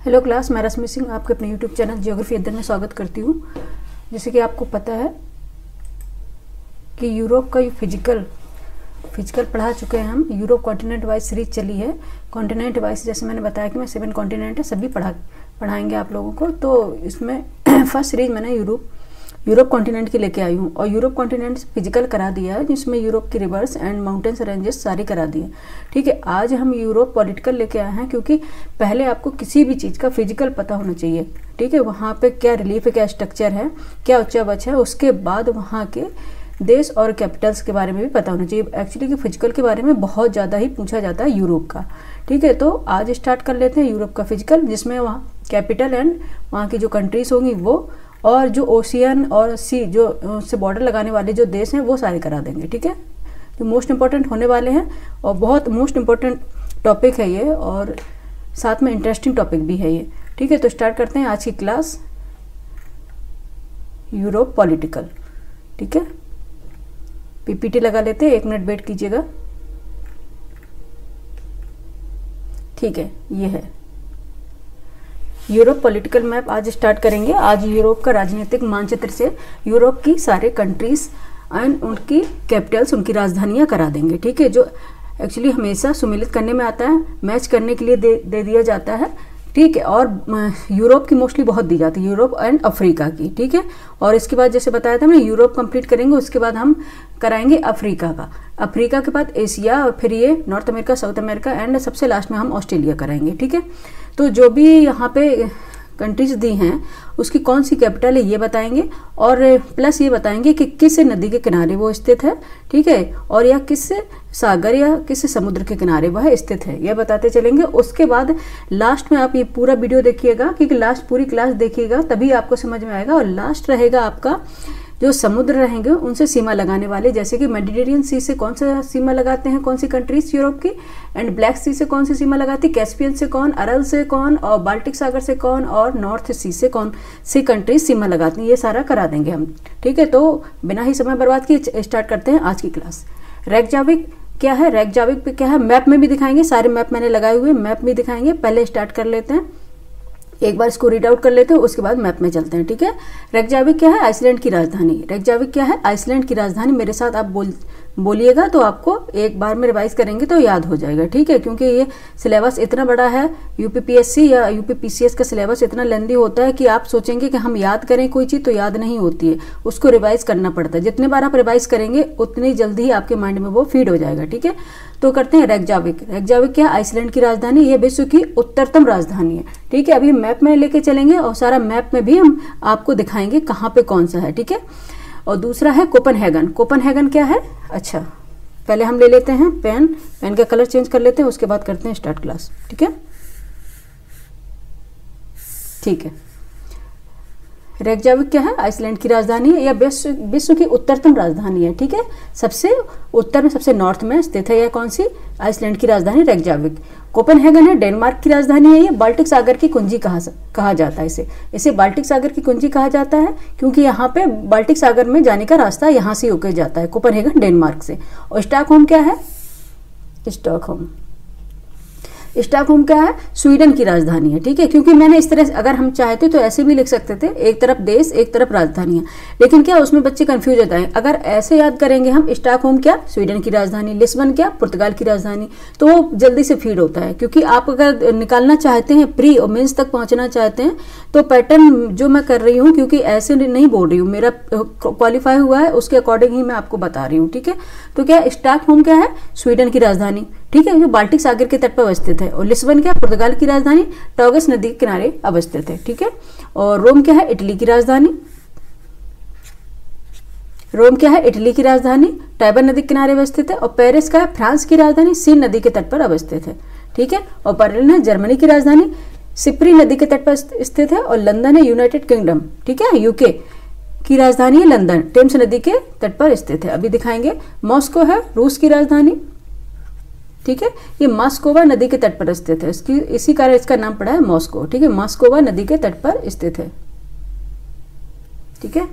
Hello class, मैं रश्मि सिंह आपके अपने यूट्यूब चैनल ज्योग्राफी अध्ययन में स्वागत करती हूँ। जैसे कि आपको पता है कि यूरोप का फिजिकल पढ़ा चुके हैं हम। यूरोप कॉन्टिनेंट वाइज सीरीज चली है। कॉन्टिनेंट वाइज जैसे मैंने बताया कि मैं 7 कॉन्टिनेंट है, सभी पढ़ाएंगे आप लोगों को। तो इसमें फर्स्ट सीरीज मैंने यूरोप कॉन्टिनेंट की लेके आई हूँ और यूरोप कॉन्टिनेंट फिजिकल करा दिया है, जिसमें यूरोप की रिवर्स एंड माउंटेन्स रेंजेस सारी करा दी है। ठीक है, आज हम यूरोप पॉलिटिकल लेके आए हैं, क्योंकि पहले आपको किसी भी चीज़ का फिजिकल पता होना चाहिए। ठीक है, वहाँ पे क्या रिलीफ है, क्या स्ट्रक्चर है, क्या ऊंचा बच है, उसके बाद वहाँ के देश और कैपिटल्स के बारे में भी पता होना चाहिए। एक्चुअली कि फिजिकल के बारे में बहुत ज़्यादा ही पूछा जाता है यूरोप का। ठीक है, तो आज स्टार्ट कर लेते हैं यूरोप का फिजिकल, जिसमें वहाँ कैपिटल एंड वहाँ की जो कंट्रीज होंगी वो, और जो ओशियन और सी जो से बॉर्डर लगाने वाले जो देश हैं वो सारे करा देंगे। ठीक है, जो मोस्ट इम्पोर्टेंट होने वाले हैं और बहुत मोस्ट इम्पोर्टेंट टॉपिक है ये, और साथ में इंटरेस्टिंग टॉपिक भी है ये। ठीक है, तो स्टार्ट करते हैं आज की क्लास, यूरोप पॉलिटिकल। ठीक है, पीपीटी लगा लेते हैं, 1 मिनट वेट कीजिएगा। ठीक है, ये है यूरोप पॉलिटिकल मैप। आज स्टार्ट करेंगे। आज यूरोप का राजनीतिक मानचित्र से यूरोप की सारे कंट्रीज एंड उनकी कैपिटल्स, उनकी राजधानियां करा देंगे। ठीक है, जो एक्चुअली हमेशा सुमेलित करने में आता है, मैच करने के लिए दे दिया जाता है। ठीक है, और यूरोप की मोस्टली बहुत दी जाती है, यूरोप एंड अफ्रीका की। ठीक है, और इसके बाद जैसे बताया था हमने, यूरोप कंप्लीट करेंगे, उसके बाद हम कराएंगे अफ्रीका का। अफ्रीका के बाद एशिया, और फिर ये north America, south America, and सबसे लास्ट में हम ऑस्ट्रेलिया कराएंगे। ठीक है, तो जो भी यहाँ पे कंट्रीज दी हैं उसकी कौन सी कैपिटल है ये बताएंगे, और प्लस ये बताएंगे कि किस नदी के किनारे वो स्थित है। ठीक है, और या किस सागर या किस समुद्र के किनारे वह स्थित है, यह बताते चलेंगे। उसके बाद लास्ट में आप ये पूरा वीडियो देखिएगा, क्योंकि लास्ट पूरी क्लास देखिएगा तभी आपको समझ में आएगा। और लास्ट रहेगा आपका जो समुद्र रहेंगे उनसे सीमा लगाने वाले, जैसे कि मेडिटेरियन सी से कौन सा सीमा लगाते हैं, कौन सी कंट्रीज यूरोप की, एंड ब्लैक सी से कौन सी सीमा लगाती है, कैस्पियन से कौन, अरल से कौन, और बाल्टिक सागर से कौन, और नॉर्थ सी से कौन सी कंट्रीज सीमा लगाती हैं, ये सारा करा देंगे हम। ठीक है, तो बिना ही समय बर्बाद किए स्टार्ट करते हैं आज की क्लास। रेकजाविक क्या है, रेकजाविक पे क्या है, मैप में भी दिखाएंगे, सारे मैप मैंने लगाए हुए, मैप में दिखाएंगे। पहले स्टार्ट कर लेते हैं, एक बार इसको रीड आउट कर लेते हैं, उसके बाद मैप में चलते हैं। ठीक है, रेकजाविक क्या है, आइसलैंड की राजधानी। रेकजाविक क्या है, आइसलैंड की राजधानी। मेरे साथ आप बोलिएगा तो आपको एक बार में रिवाइज करेंगे तो याद हो जाएगा। ठीक है, क्योंकि ये सिलेबस इतना बड़ा है, यूपीपीएससी या यूपीपीसीएस का सिलेबस इतना लेंदी होता है कि आप सोचेंगे कि हम याद करें कोई चीज़, तो याद नहीं होती है, उसको रिवाइज करना पड़ता है। जितने बार आप रिवाइज करेंगे उतनी जल्दी ही आपके माइंड में वो फीड हो जाएगा। ठीक है, तो करते हैं रेकजाविक। रेकजाविक क्या है, आइसलैंड की राजधानी, ये विश्व की उत्तरतम राजधानी है। ठीक है, अभी मैप में लेके चलेंगे और सारा मैप में भी हम आपको दिखाएंगे कहाँ पे कौन सा है। ठीक है, और दूसरा है कोपेनहेगन। कोपेनहेगन क्या है, अच्छा पहले हम ले लेते हैं पेन का कलर चेंज कर लेते हैं, उसके बाद करते हैं स्टार्ट क्लास। ठीक है, ठीक है, रेकजाविक क्या है, आइसलैंड की राजधानी है, यह विश्व की उत्तरतम राजधानी है। ठीक है, सबसे उत्तर में, सबसे नॉर्थ में स्थित है। यह कौन सी, आइसलैंड की राजधानी रेकजाविक। कोपेनहेगन है, डेनमार्क की राजधानी है। ये बाल्टिक सागर की कुंजी कहा जाता है। इसे बाल्टिक सागर की कुंजी कहा जाता है, क्योंकि यहाँ पे बाल्टिक सागर में जाने का रास्ता यहाँ से होकर जाता है, कोपेनहेगन डेनमार्क से। और स्टॉकहोम क्या है, स्टॉकहोम क्या है, स्वीडन की राजधानी है। ठीक है, क्योंकि मैंने इस तरह, अगर हम चाहते तो ऐसे भी लिख सकते थे, एक तरफ देश एक तरफ राजधानियां, लेकिन क्या उसमें बच्चे कंफ्यूज होता है। अगर ऐसे याद करेंगे हम, स्टॉकहोम क्या, स्वीडन की राजधानी, लिस्बन क्या, पुर्तगाल की राजधानी, तो वो जल्दी से फीड होता है। क्योंकि आप अगर निकालना चाहते हैं, प्री और मेंस तक पहुंचना चाहते हैं, तो पैटर्न जो मैं कर रही हूँ, क्योंकि ऐसे नहीं बोल रही हूँ, मेरा क्वालिफाई हुआ है उसके अकॉर्डिंग ही मैं आपको बता रही हूँ। ठीक है, तो क्या स्टॉकहोम क्या है, स्वीडन की राजधानी। ठीक है, जो बाल्टिक सागर के तट पर अवस्थित है। और लिस्बन क्या, पुर्तगाल की राजधानी, टॉगस नदी के किनारे अवस्थित है। ठीक है, और रोम क्या है, इटली की राजधानी। रोम क्या है, इटली की राजधानी, टाइबर नदी के किनारे अवस्थित है। और पेरिस का है, फ्रांस की राजधानी, सीन नदी के तट पर अवस्थित है। ठीक है, और बर्लिन है, जर्मनी की राजधानी, सिप्री नदी के तट पर स्थित है। और लंदन है, यूनाइटेड किंगडम, ठीक है, यूके की राजधानी है लंदन, टेम्स नदी के तट पर स्थित है। अभी दिखाएंगे। मॉस्को है, रूस की राजधानी। ठीक है, ये मॉस्कोवा नदी के तट पर स्थित है, इसी कारण इसका नाम पड़ा है मॉस्को। ठीक है, मॉस्कोवा नदी के तट पर स्थित है। ठीक है,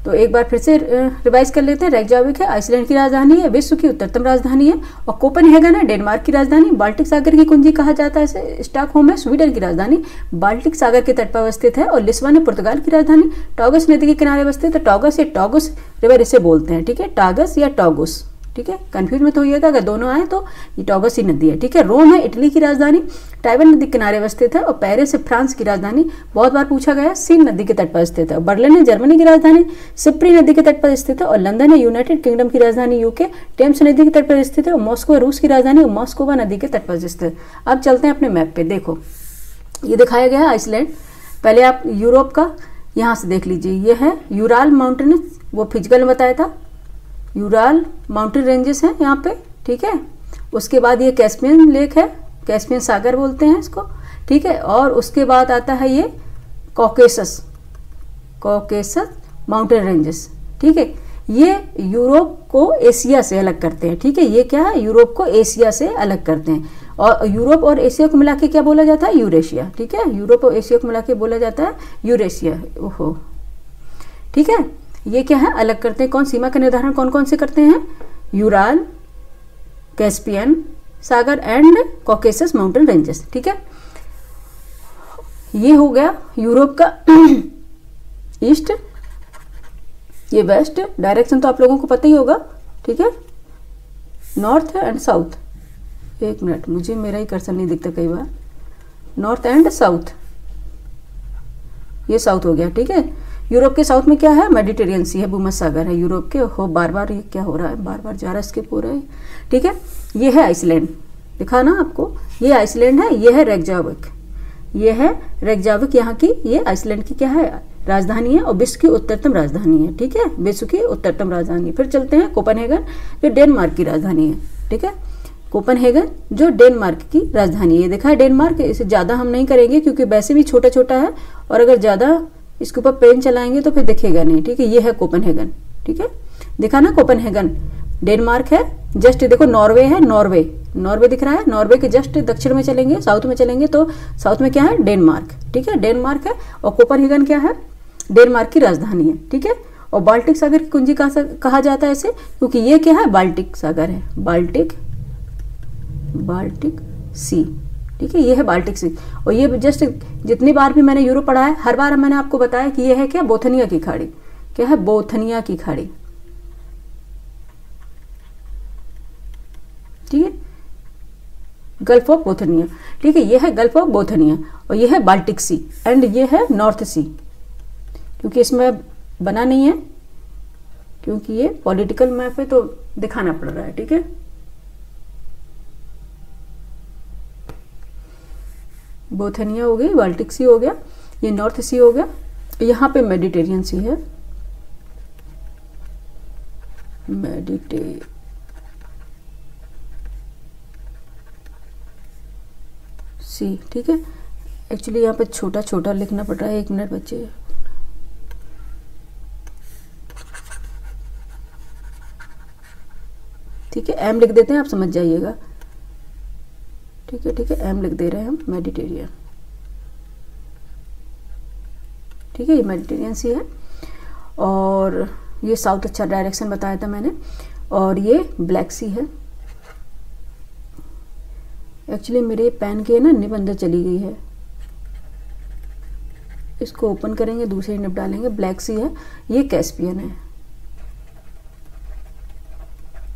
तो एक बार फिर से रिवाइज कर लेते हैं। रेykjavik है आइसलैंड की राजधानी है, विश्व की उत्तरतम राजधानी है। और कोपेनहेगन है डेनमार्क की राजधानी, बाल्टिक सागर की कुंजी कहा जाता है इसे। स्टॉकहोम है स्वीडन की राजधानी, बाल्टिक सागर के तट पर अवस्थित है। और लिस्बन है पुर्तगाल की राजधानी, टॉगस नदी के किनारे अवस्थित है। टॉगस या टॉगस रिवर इसे बोलते हैं, ठीक है, टागस या टॉगस, ठीक है, कंफ्यूज मत होइएगा, अगर दोनों आए तो ये टॉगस ही नदी है, ठीक है। रोम है इटली की राजधानी, टाइबर नदी के किनारे अवस्थित है। और पेरिस है फ्रांस की राजधानी, बहुत बार पूछा गया है, सीन नदी के तट पर स्थित है। बर्लिन है जर्मनी की राजधानी, सिप्री नदी के तट पर स्थित है। और लंदन है यूनाइटेड किंगडम की राजधानी यूके, टेम्स नदी के तट पर स्थित है। और मॉस्को है रूस की राजधानी, और मॉस्कोवा नदी के तट पर स्थित है। अब चलते हैं अपने मैप पे, देखो ये दिखाया गया है आइसलैंड। पहले आप यूरोप का यहाँ से देख लीजिए, ये है यूराल माउंटेन, वो फिजिकल में बताया था, यूराल माउंटेन रेंजेस हैं यहाँ पे, ठीक है। उसके बाद ये कैस्पियन लेक है, कैस्पियन सागर बोलते हैं इसको, ठीक है। और उसके बाद आता है ये कॉकेसस, कॉकेसस माउंटेन रेंजेस, ठीक है। ये यूरोप को एशिया से अलग करते हैं, ठीक है। ये क्या है, यूरोप को एशिया से अलग करते हैं। और यूरोप और एशिया को मिला के क्या बोला जाता है, यूरेशिया, ठीक है। यूरोप और एशिया को मिला के बोला जाता है यूरेशिया, ओहो, ठीक है। ये क्या है, अलग करते हैं। कौन सीमा का निर्धारण कौन कौन से करते हैं, Ural, Caspian Sagar and Caucasus mountain ranges, ठीक है। ये हो गया यूरोप का ईस्ट, ये वेस्ट, डायरेक्शन तो आप लोगों को पता ही होगा, ठीक है। नॉर्थ एंड साउथ, एक मिनट मुझे मेरा ही कर्सर नहीं दिखता कई बार, नॉर्थ एंड साउथ, ये साउथ हो गया, ठीक है। यूरोप के साउथ में क्या है, मेडिटेरियन सी है, भूमध्य सागर है यूरोप के। हो बार बार ये क्या हो रहा है, बार बार जा रहा है इसके पूरा ही, ठीक है। ये है आइसलैंड, दिखा ना आपको, ये आइसलैंड है, ये है रेykjavik, ये है रेykjavik, यहाँ की ये आइसलैंड की क्या है, राजधानी है और विश्व की उत्तरतम राजधानी है, ठीक है, विश्व की उत्तरतम राजधानी। फिर चलते हैं कोपेनहेगन, जो डेनमार्क की राजधानी है, ठीक है। कोपेनहेगन जो डेनमार्क की राजधानी है, देखा है डेनमार्क, इसे ज़्यादा हम नहीं करेंगे क्योंकि वैसे भी छोटा छोटा है, और अगर ज़्यादा इसके ऊपर पेन चलाएंगे तो फिर दिखेगा नहीं, ठीक है। ये है कोपेनहेगन, ठीक है, दिखा ना कोपेनहेगन, डेनमार्क है, जस्ट देखो नॉर्वे है, नॉर्वे, नॉर्वे दिख रहा है, नॉर्वे के जस्ट दक्षिण में चलेंगे, साउथ में चलेंगे तो साउथ में क्या है, डेनमार्क, ठीक है, डेनमार्क है। और कोपेनहेगन क्या है, डेनमार्क की राजधानी है, ठीक है। और बाल्टिक सागर की कुंजी कहा जाता है इसे, क्योंकि ये क्या है, बाल्टिक सागर है, बाल्टिक सी, ठीक है, ये है बाल्टिक सी। और ये जस्ट जितनी बार भी मैंने यूरोप पढ़ा है, हर बार मैंने आपको बताया कि ये है क्या, बोथनिया की खाड़ी, क्या है, बोथनिया की खाड़ी, ठीक है, गल्फ ऑफ बोथनिया, ठीक है, ये है गल्फ ऑफ बोथनिया। और ये है बाल्टिक सी एंड ये है नॉर्थ सी, क्योंकि इसमें बना नहीं है, क्योंकि ये पॉलिटिकल मैप है तो दिखाना पड़ रहा है, ठीक है। बोथनिया हो गई, बाल्टिक सी हो गया, ये नॉर्थ सी हो गया, यहाँ पे मेडिटेरियन सी है, सी, ठीक है। एक्चुअली यहाँ पे छोटा छोटा लिखना पड़ रहा है, एक मिनट बच्चे, ठीक है, एम लिख देते हैं, आप समझ जाइएगा, ठीक है, ठीक है, एम लिख दे रहे हैं हम, मेडिटेरियन, ठीक है, ये मेडिटेरियन सी है। और ये साउथ अच्छा डायरेक्शन बताया था मैंने। और ये ब्लैक सी है, एक्चुअली मेरे पेन की है ना निब अंदर चली गई है, इसको ओपन करेंगे, दूसरी निब डालेंगे, ब्लैक सी है। ये कैस्पियन है,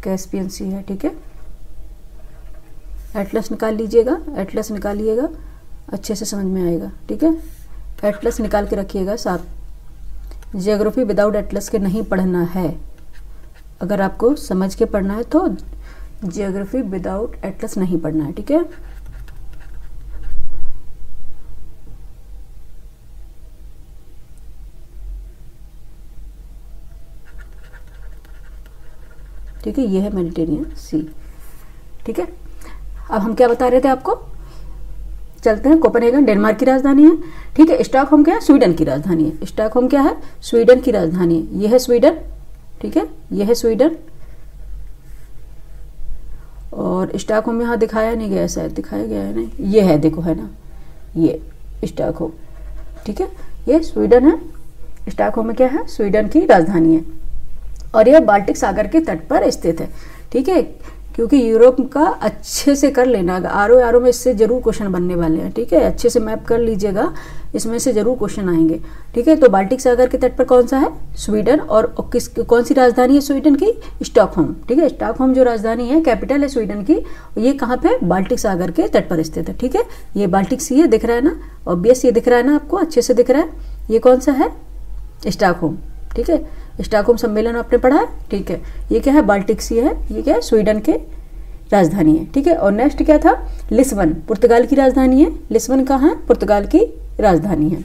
कैस्पियन सी है, ठीक है। एटलस निकाल लीजिएगा, एटलस निकालिएगा, अच्छे से समझ में आएगा, ठीक है। एटलस निकाल के रखिएगा साथ, जियोग्राफी विदाउट एटलस के नहीं पढ़ना है, अगर आपको समझ के पढ़ना है तो जियोग्राफी विदाउट एटलस नहीं पढ़ना है, ठीक है। ठीक है, ये है मेडिटेरियन सी, ठीक है। अब हम क्या बता रहे थे आपको, चलते हैं। कोपेनहेगन डेनमार्क की राजधानी है, ठीक है। स्टॉकहोम क्या है, स्वीडन की राजधानी है, स्टॉकहोम क्या है, स्वीडन की राजधानी है, ये है स्वीडन, ठीक है, ये है स्वीडन। और स्टॉकहोम यहाँ दिखाया नहीं गया, शायद दिखाया गया है नहीं, ये है, देखो है ना, ये स्टॉकहोम, ठीक है, ये स्वीडन है, स्टॉकहोम में क्या है, स्वीडन की राजधानी है और यह बाल्टिक सागर के तट पर स्थित है। ठीक है, क्योंकि यूरोप का अच्छे से कर लेना, आरो में इससे जरूर क्वेश्चन बनने वाले हैं। ठीक है, अच्छे से मैप कर लीजिएगा, इसमें से जरूर क्वेश्चन आएंगे। ठीक है, तो बाल्टिक सागर के तट पर कौन सा है, स्वीडन, और कौन सी राजधानी है स्वीडन की, स्टॉकहोम। ठीक है, स्टॉकहोम जो राजधानी है, कैपिटल है स्वीडन की, ये कहाँ पे, बाल्टिक सागर के तट पर स्थित है। ठीक है, ये बाल्टिक सी है, दिख रहा है ना, ऑब्वियस ये दिख रहा है ना आपको, अच्छे से दिख रहा है। ये कौन सा है, स्टॉकहोम। ठीक है, स्टॉकहोम सम्मेलन आपने पढ़ा है। ठीक है, ये क्या है, बाल्टिक सी है, ये क्या है, स्वीडन के राजधानी है। ठीक है, और नेक्स्ट क्या था, लिस्बन, पुर्तगाल की राजधानी है। लिस्बन कहाँ है, पुर्तगाल की राजधानी है,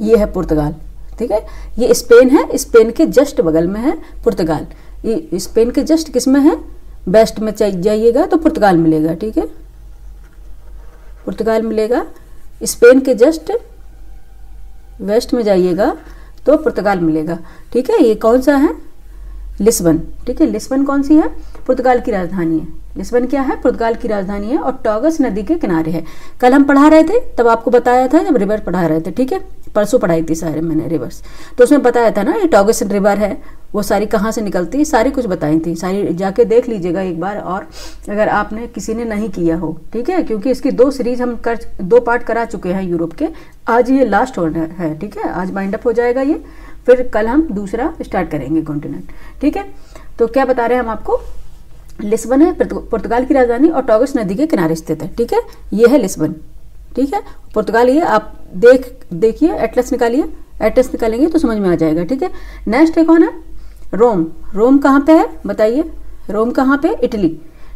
ये है पुर्तगाल। ठीक है, ये स्पेन है, स्पेन के जस्ट बगल में है पुर्तगाल। ये स्पेन के जस्ट किस में है, वेस्ट में जाइएगा तो पुर्तगाल मिलेगा। ठीक है, पुर्तगाल मिलेगा, स्पेन के जस्ट वेस्ट में जाइएगा तो पुर्तगाल मिलेगा। ठीक है, ये कौन सा है, लिस्बन। ठीक है, लिस्बन कौन सी है, पुर्तगाल की राजधानी है। लिस्बन क्या है, पुर्तगाल की राजधानी है और टॉगस नदी के किनारे है। कल हम पढ़ा रहे थे, तब आपको बताया था जब रिवर पढ़ा रहे थे। ठीक है, परसों पढ़ाई थी सारे मैंने रिवर्स, तो उसमें बताया था ना ये टॉगस रिवर है, वो सारी कहाँ से निकलती है, सारी कुछ बताई थी, सारी जाके देख लीजिएगा एक बार, और अगर आपने किसी ने नहीं किया हो। ठीक है, क्योंकि इसकी 2 सीरीज हम दो पार्ट करा चुके हैं यूरोप के, आज ये लास्ट होना है। ठीक है, आज बाइंड अप हो जाएगा ये, फिर कल हम दूसरा स्टार्ट करेंगे कॉन्टिनेंट। ठीक है, तो क्या बता रहे हैं हम आपको, लिस्बन है पुर्तगाल की राजधानी और टॉगस नदी के किनारे स्थित है। ठीक है, ये है लिस्बन। ठीक है, पुर्तगाल, ये आप देखिए, एटलस निकालिए, एटलस निकालेंगे तो समझ में आ जाएगा। ठीक है, नेक्स्ट है कौन है, रोम। रोम कहाँ पे है बताइए, रोम कहाँ पे, इटली।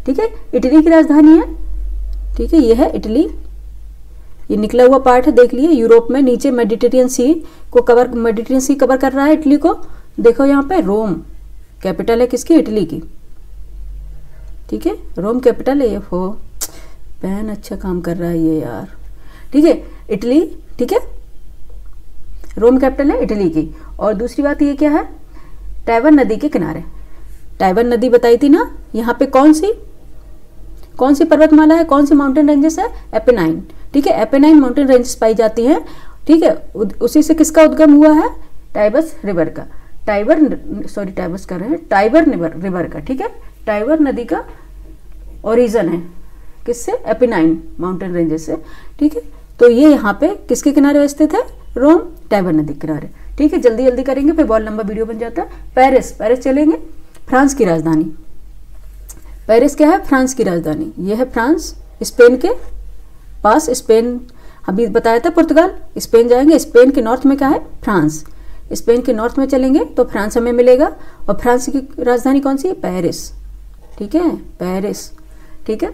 ठीक है, इटली की राजधानी है। ठीक है, ये है इटली, ये निकला हुआ पार्ट है, देख लिए, यूरोप में नीचे मेडिटेरियन सी को कवर, मेडिटेरियन सी कवर कर रहा है इटली को। देखो यहाँ पे रोम कैपिटल है किसकी, इटली की। ठीक है, रोम कैपिटल है ये। हो बहन अच्छा काम कर रहा है ये यार। ठीक है, इटली। ठीक है, रोम कैपिटल है इटली की। और दूसरी बात ये क्या है, टाइबर नदी के किनारे। टाइबर नदी बताई थी ना, यहाँ पे कौन सी पर्वतमाला है, कौन सी माउंटेन रेंजेस है, एपेनाइन। ठीक है, एपेनाइन माउंटेन रेंजेस पाई जाती हैं। ठीक है, उसी से किसका उद्गम हुआ है, टाइबस रिवर का, टाइबर रिवर का। ठीक है, टाइबर नदी का ओरिजिन है किससे, एपेनाइन माउंटेन रेंजेस से। ठीक है, तो ये यहाँ पे किसके किनारे स्थित है, रोम, टाइबर नदी के किनारे। ठीक है, जल्दी जल्दी करेंगे फिर बहुत लंबा वीडियो बन जाता है। पेरिस, पेरिस चलेंगे, फ्रांस की राजधानी। पेरिस क्या है, फ्रांस की राजधानी, ये है फ्रांस, स्पेन के पास। स्पेन अभी बताया था पुर्तगाल, स्पेन जाएंगे, स्पेन के नॉर्थ में क्या है, फ्रांस। स्पेन के नॉर्थ में चलेंगे तो फ्रांस हमें मिलेगा, और फ्रांस की राजधानी कौन सी है, पेरिस। ठीक है, पेरिस। ठीक है,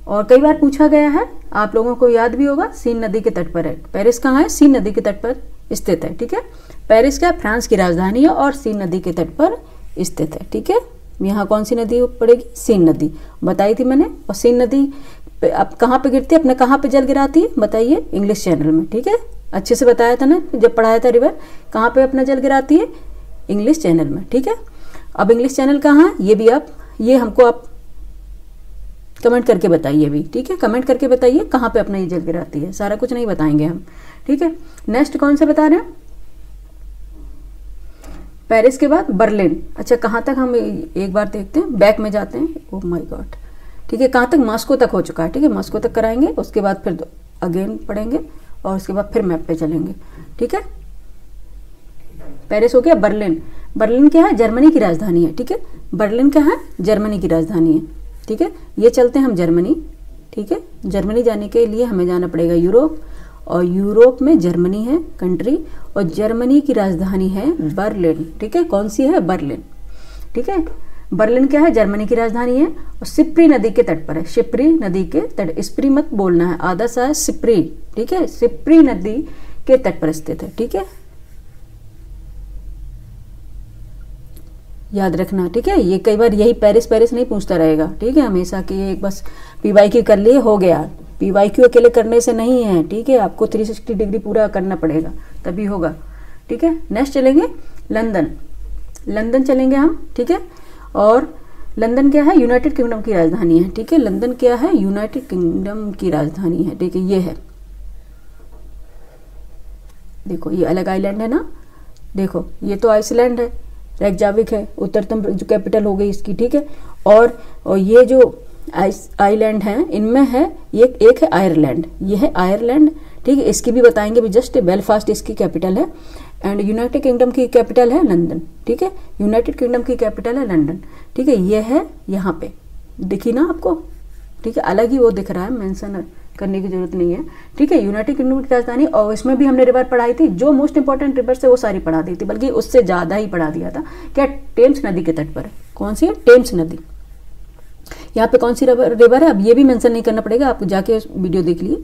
और कई बार पूछा गया है, आप लोगों को याद भी होगा, सीन नदी के तट पर है। पेरिस कहाँ है, सीन नदी के तट पर स्थित है। ठीक है, पेरिस क्या, फ्रांस की राजधानी है और सीन नदी के तट पर स्थित है। ठीक है, यहाँ कौन सी नदी पड़ेगी, सीन नदी बताई थी मैंने। और सीन नदी अब कहाँ पे गिरती है, अपने कहाँ पे जल गिराती है बताइए, इंग्लिश चैनल में। ठीक है, अच्छे से बताया था ना जब पढ़ाया था रिवर, कहाँ पे अपना जल गिराती है, इंग्लिश चैनल में। ठीक है, अब इंग्लिश चैनल कहाँ है, ये भी ये हमको आप कमेंट करके बताइए भी। ठीक है, कमेंट करके बताइए कहाँ पे अपना ये जल गिराती है, सारा कुछ नहीं बताएंगे हम। ठीक है, नेक्स्ट कौन से बता रहे हैं, पेरिस के बाद बर्लिन। अच्छा, कहाँ तक हम एक बार देखते हैं, बैक में जाते हैं, ओह माय गॉड। ठीक है, कहाँ तक, मॉस्को तक हो चुका है। ठीक है, मॉस्को तक कराएंगे, उसके बाद फिर अगेन पढ़ेंगे और उसके बाद फिर मैप पे चलेंगे। ठीक है, पेरिस हो गया, बर्लिन। बर्लिन क्या है, जर्मनी की राजधानी है। ठीक है, बर्लिन क्या है, जर्मनी की राजधानी है। ठीक है, ये चलते हैं हम जर्मनी। ठीक है, जर्मनी जाने के लिए हमें जाना पड़ेगा यूरोप, और यूरोप में जर्मनी है कंट्री, और जर्मनी की राजधानी है बर्लिन। ठीक है, कौन सी है, बर्लिन। ठीक है, बर्लिन क्या है, जर्मनी की राजधानी है, और सिप्री नदी के तट पर है। सिप्री नदी के तट, स्प्री मत बोलना है, आधा सा है सिप्री। ठीक है, सिप्री नदी के तट पर स्थित है। ठीक है, याद रखना। ठीक है, ये कई बार यही पेरिस पेरिस नहीं पूछता रहेगा। ठीक है, हमेशा कि एक बस PYQ कर लिए हो गया, PYQ अकेले करने से नहीं है। ठीक है, आपको 360 डिग्री पूरा करना पड़ेगा तभी होगा। ठीक है, नेक्स्ट चलेंगे लंदन। लंदन चलेंगे हम। ठीक है, और लंदन क्या है, यूनाइटेड किंगडम की राजधानी है। ठीक है, लंदन क्या है, यूनाइटेड किंगडम की राजधानी है। ठीक है, ये है देखो ये अलग आइलैंड है ना, देखो ये तो आइसलैंड है, रेकजाविक है, उत्तरतम जो कैपिटल हो गई इसकी, ठीक है। और ये जो आइलैंड हैं इनमें है ये एक है आयरलैंड, ये है आयरलैंड, ठीक है। इसकी भी बताएंगे भी, जस्ट बेलफास्ट इसकी कैपिटल है। एंड यूनाइटेड किंगडम की कैपिटल है लंदन, ठीक है। यूनाइटेड किंगडम की कैपिटल है लंदन, ठीक है। ये है यहाँ पे दिखी ना आपको, ठीक है, अलग ही वो दिख रहा है, मेंशन करने की जरूरत नहीं है, ठीक है। यूनाइटेड किंगडम की राजधानी, और इसमें भी हमने रिवर पढ़ाई थी, जो मोस्ट इंपॉर्टेंट रिवर है वो सारी पढ़ा दी थी, बल्कि उससे ज़्यादा ही पढ़ा दिया था। क्या? टेम्स नदी के तट पर है। कौन सी है? टेम्स नदी। यहाँ पे कौन सी रिवर है अब ये भी मेंशन नहीं करना पड़ेगा, आपको जाके वीडियो देख लिए,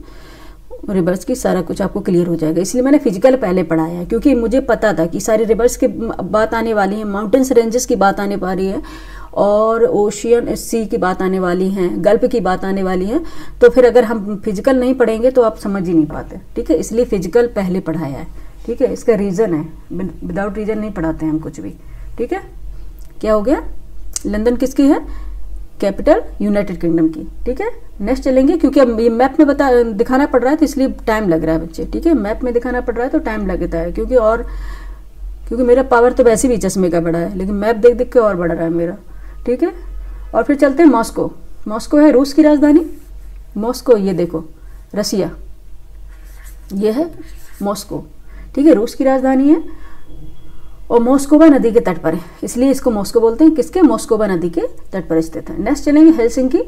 रिवर्स की सारा कुछ आपको क्लियर हो जाएगा। इसलिए मैंने फिजिकल पहले पढ़ाया है, क्योंकि मुझे पता था कि सारे रिवर्स की बात आने वाली है, माउंटेन्स रेंजेस की बात आने वाली है, और ओशियन सी की बात आने वाली है, गल्फ की बात आने वाली है। तो फिर अगर हम फिजिकल नहीं पढ़ेंगे तो आप समझ ही नहीं पाते, ठीक है। इसलिए फिजिकल पहले पढ़ाया है, ठीक है। इसका रीज़न है, विदाउट रीज़न नहीं पढ़ाते हैं हम कुछ भी, ठीक है। क्या हो गया? लंदन किसकी है? कैपिटल यूनाइटेड किंगडम की, ठीक है। नेक्स्ट चलेंगे, क्योंकि अब ये मैप में दिखाना पड़ रहा है तो इसलिए टाइम लग रहा है बच्चे, ठीक है। मैप में दिखाना पड़ रहा है तो टाइम लगता है, क्योंकि मेरा पावर तो वैसे भी चश्मे का बड़ा है, लेकिन मैप देख देख के और बढ़ रहा है मेरा, ठीक है। और फिर चलते हैं मॉस्को। मॉस्को है रूस की राजधानी, मॉस्को ये देखो रसिया, ये है मॉस्को, ठीक है, रूस की राजधानी है, और मोस्कोवा नदी के तट पर है, इसलिए इसको मॉस्को बोलते हैं। किसके? मोस्कोवा नदी के तट पर स्थित है। नेक्स्ट चलेंगे हेलसिंकी।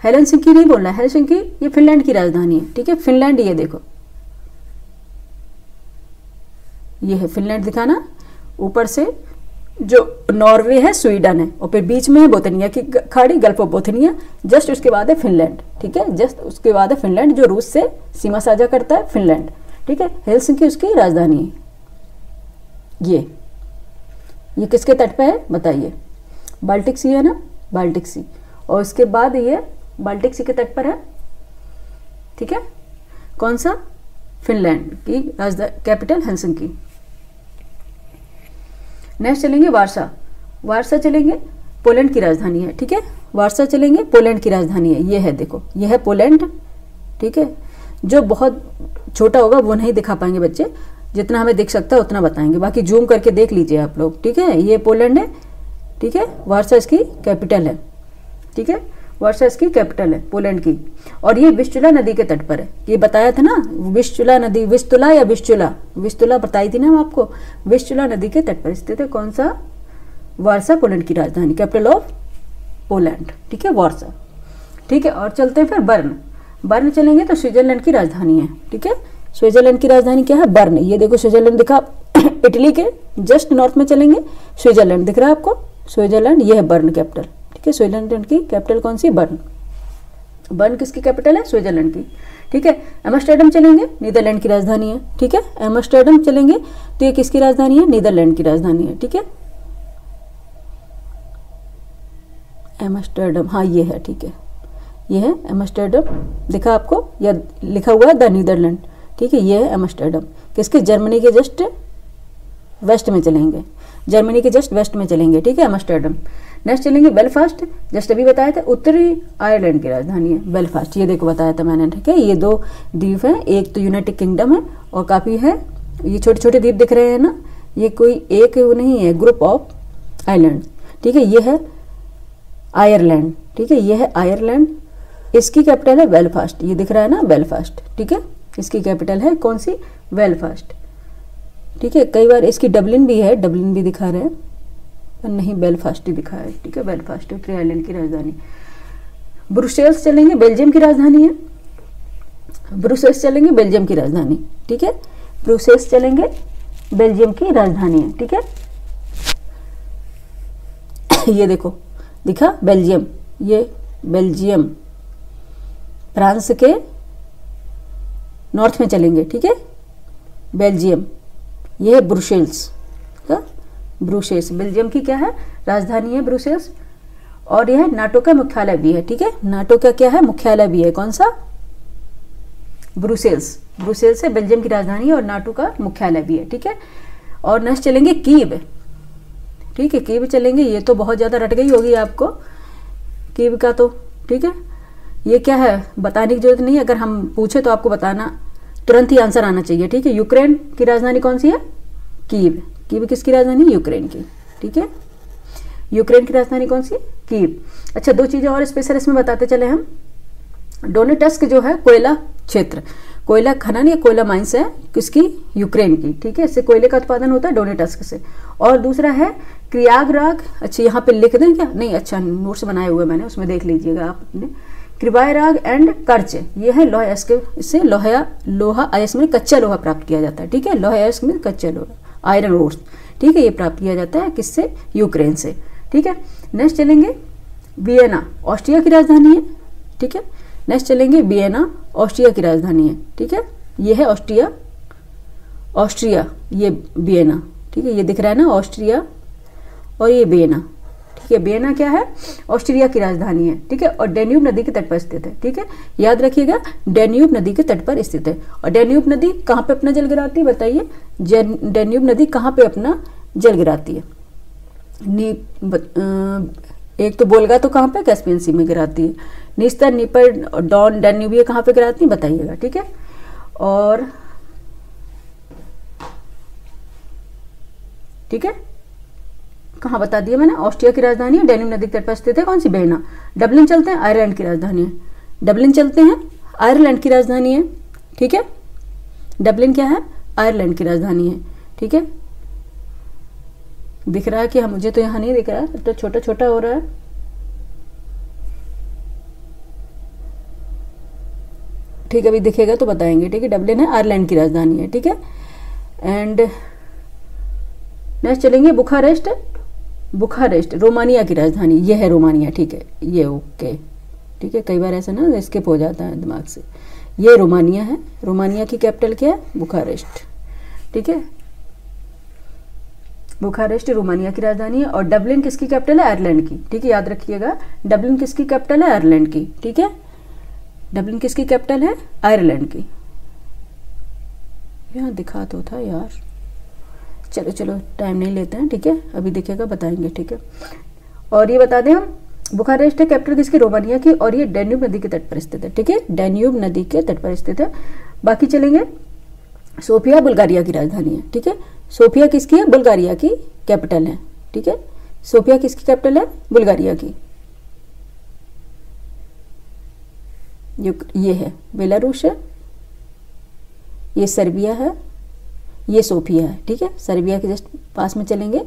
हेलसिंकी नहीं बोलना है, हेलसिंकी ये फिनलैंड की राजधानी है, ठीक है। फिनलैंड ये देखो, ये है फिनलैंड, दिखाना ऊपर से जो नॉर्वे है, स्वीडन है, और फिर बीच में है बोथनिया की खाड़ी, गल्फ ऑफ बोथनिया, जस्ट उसके बाद है फिनलैंड, ठीक है। जस्ट उसके बाद है फिनलैंड जो रूस से सीमा साझा करता है, फिनलैंड, ठीक है। हेलसिंकी उसकी राजधानी है। ये किसके तट पे है बताइए? बाल्टिक सी है ना, बाल्टिक सी, और उसके बाद ये बाल्टिक सी के तट पर है, ठीक है। कौन सा? फिनलैंड की राजधानी कैपिटल हेलसिंकी। नेक्स्ट चलेंगे वारसा। वारसा चलेंगे, पोलैंड की राजधानी है, ठीक है। वारसा चलेंगे, पोलैंड की राजधानी है, ये है देखो, ये है पोलैंड, ठीक है। जो बहुत छोटा होगा वो नहीं दिखा पाएंगे बच्चे, जितना हमें दिख सकता है उतना बताएंगे, बाकी जूम करके देख लीजिए आप लोग, ठीक है। ये पोलैंड है, ठीक है। वारसा इसकी कैपिटल है, ठीक है। वारसा इसकी कैपिटल है पोलैंड की, और ये विस्चुला नदी के तट पर है। ये बताया था ना, विस्चुला नदी, विस्तुला या विस्चुला, विस्तुला बताई थी ना आपको, विस्चुला नदी के तट पर स्थित है। कौन सा? वारसा, पोलैंड की राजधानी, कैपिटल ऑफ पोलैंड, ठीक है, वारसा, ठीक है। और चलते हैं फिर बर्न। बर्न चलेंगे तो स्विट्जरलैंड की राजधानी है, ठीक है। स्विट्जरलैंड की राजधानी क्या है? बर्न। ये देखो स्विट्जरलैंड दिखा, इटली के जस्ट नॉर्थ में चलेंगे, स्विट्जरलैंड दिख रहा है आपको, स्विट्जरलैंड, ये है बर्न कैपिटल, ठीक है। स्विट्जरलैंड की कैपिटल कौन सी? बर्न। बर्न किसकी कैपिटल है? स्विट्जरलैंड की, ठीक है। एम्स्टर्डम चलेंगे, नीदरलैंड की राजधानी है, ठीक है। एम्स्टर्डम चलेंगे तो ये किसकी राजधानी है? नीदरलैंड की राजधानी है, ठीक है। एम्स्टर्डम, हाँ ये है, ठीक है, ये है एम्स्टर्डम, दिखा आपको, या लिखा हुआ है द नीदरलैंड, ठीक है। ये है एम्स्टर्डम, किसके? जर्मनी के जस्ट वेस्ट में चलेंगे, जर्मनी के जस्ट वेस्ट में चलेंगे, ठीक है, एम्स्टर्डम। नेक्स्ट चलेंगे बेलफास्ट, जस्ट अभी बताया था, उत्तरी आयरलैंड की राजधानी है बेलफास्ट, ये देखो बताया था मैंने, ठीक है। ये दो द्वीप हैं, एक तो यूनाइटेड किंगडम है और काफ़ी है, ये छोटे छोटे द्वीप दिख रहे हैं ना, ये कोई एक नहीं है, ग्रुप ऑफ आइलैंड, ठीक है। ये है आयरलैंड, ठीक है, ये है आयरलैंड, इसकी कैपिटल है बेलफास्ट, ये दिख रहा है ना बेलफास्ट, ठीक है। इसकी कैपिटल है कौन सी? बेलफास्ट, ठीक है। कई बार इसकी डबलिन भी है, डबलिन भी दिखा रहे हैं, पर नहीं बेलफास्ट ही दिखा है, ठीक है। बेलफास्ट उत्तरी आयरलैंड की राजधानी। ब्रुसेल्स चलेंगे, बेल्जियम की राजधानी है, ब्रुसेल्स चलेंगे, बेल्जियम की राजधानी, ठीक है। ब्रुसेल्स चलेंगे, बेल्जियम की राजधानी है, ठीक है। ये देखो दिखा बेल्जियम, ये बेल्जियम, फ्रांस के नॉर्थ में चलेंगे, ठीक है, बेल्जियम। ये है ब्रुसेल्स का, ब्रुसेल्स बेल्जियम की क्या है? राजधानी है ब्रुसेल्स, और यह नाटो का मुख्यालय भी है, ठीक है। नाटो का क्या है? मुख्यालय भी है, कौन सा? ब्रुसेल्स, ब्रुसेल्स है बेल्जियम की राजधानी है और नाटो का मुख्यालय भी है, ठीक है। और नेक्स्ट चलेंगे कीव, ठीक है, कीव चलेंगे, ये तो बहुत ज़्यादा रट गई होगी आपको कीव का तो, ठीक है। ये क्या है बताने की जरूरत नहीं है, अगर हम पूछे तो आपको बताना तुरंत ही आंसर आना चाहिए, ठीक है। यूक्रेन की राजधानी कौन सी है? कीव। कीव किसकी राजधानी है? यूक्रेन की, ठीक है। यूक्रेन की राजधानी कौन सी? कीव। अच्छा, दो चीजें और स्पेशल इसमें बताते चले हम। डोनेट्स्क जो है कोयला क्षेत्र, कोयला खनन या कोयला माइंस है किसकी? यूक्रेन की, ठीक है। इससे कोयले का उत्पादन होता है डोनेट्स्क से। और दूसरा है क्रियागराग, अच्छा यहाँ पे लिख दें क्या? नहीं, अच्छा नोट्स बनाए हुए मैंने, उसमें देख लीजिएगा आप अपने। क्रिवायराग एंड कर्च, ये है लोहा अयस्क, इससे लोहा अयस्क में कच्चा लोहा प्राप्त किया जाता है, ठीक है। लोहा अयस्क में कच्चा लोहा, आयरन ओर्स, ठीक है, ये प्राप्त किया जाता है किससे? यूक्रेन से, ठीक है। नेक्स्ट चलेंगे वियना, ऑस्ट्रिया की राजधानी है, ठीक है। नेक्स्ट चलेंगे वियना, ऑस्ट्रिया की राजधानी है, ठीक है। ये है ऑस्ट्रिया, ऑस्ट्रिया, ये वियना, ठीक है। ये दिख रहा है ना, ऑस्ट्रिया और ये वियना, ठीक है। वियना क्या है? ऑस्ट्रिया की राजधानी है, ठीक है। और डैन्यूब नदी के तट पर स्थित है, ठीक है। याद रखिएगा, डैन्यूब नदी के तट पर स्थित है। और डैन्यूब नदी कहाँ पे अपना जल गिराती है? बताइए, डैन्यूब नदी कहाँ पे अपना जल गिराती है? एक तो बोलगा तो कहाँ पे? कैस्पियन सी में गिराती है। निस्तर, नीपर, डॉन, डैन्यूब ये कहाँ पे गिराती है? बताइएगा, ठीक है। और ठीक है, कहाँ बता दिया मैंने? ऑस्ट्रिया की राजधानी है, डैन्यूब नदी के तट पर स्थित है, कौन सी? वियना। डबलिन चलते हैं, आयरलैंड की राजधानी है। डबलिन चलते हैं, आयरलैंड की राजधानी है, ठीक है। डबलिन क्या है? आयरलैंड की राजधानी है, ठीक है। दिख रहा है कि मुझे तो यहाँ नहीं दिख रहा है, तो छोटा छोटा हो रहा है, ठीक है। अभी दिखेगा तो बताएंगे, ठीक है। डबलिन है, आयरलैंड की राजधानी है, ठीक है। एंड नेक्स्ट चलेंगे बुखारेस्ट, बुखारेस्ट रोमानिया की राजधानी, ये है रोमानिया, ठीक है। ये ओके, ठीक है। कई बार ऐसा ना स्किप हो जाता है दिमाग से। ये रोमानिया है, रोमानिया की कैपिटल क्या है? बुखारेस्ट, ठीक है। बुखारेस्ट रोमानिया की राजधानी है। और डबलिन किसकी कैपिटल है? आयरलैंड की, ठीक है। याद रखिएगा, डबलिन किसकी कैपिटल है? आयरलैंड की, ठीक है। डबलिन किसकी कैपिटल है? आयरलैंड की। यहाँ दिखा तो था यार, चलो चलो टाइम नहीं लेते हैं, ठीक है। अभी दिखेगा बताएंगे, ठीक है। और ये बता दें हम, बुखारेस्ट है कैपिटल किसकी? रोमानिया की। और ये डैन्यूब नदी के तट पर स्थित है, ठीक है। डैन्यूब नदी के तट पर स्थित है। बाकी चलेंगे, सोफिया बुल्गारिया की राजधानी है, ठीक है। सोफिया किसकी है? बुल्गारिया की कैपिटल है, ठीक है। सोफिया किसकी कैपिटल है? बुल्गारिया की। ये है बेलारूस है, ये सर्बिया है, ये सोफिया है, ठीक है। सर्बिया के जस्ट पास में चलेंगे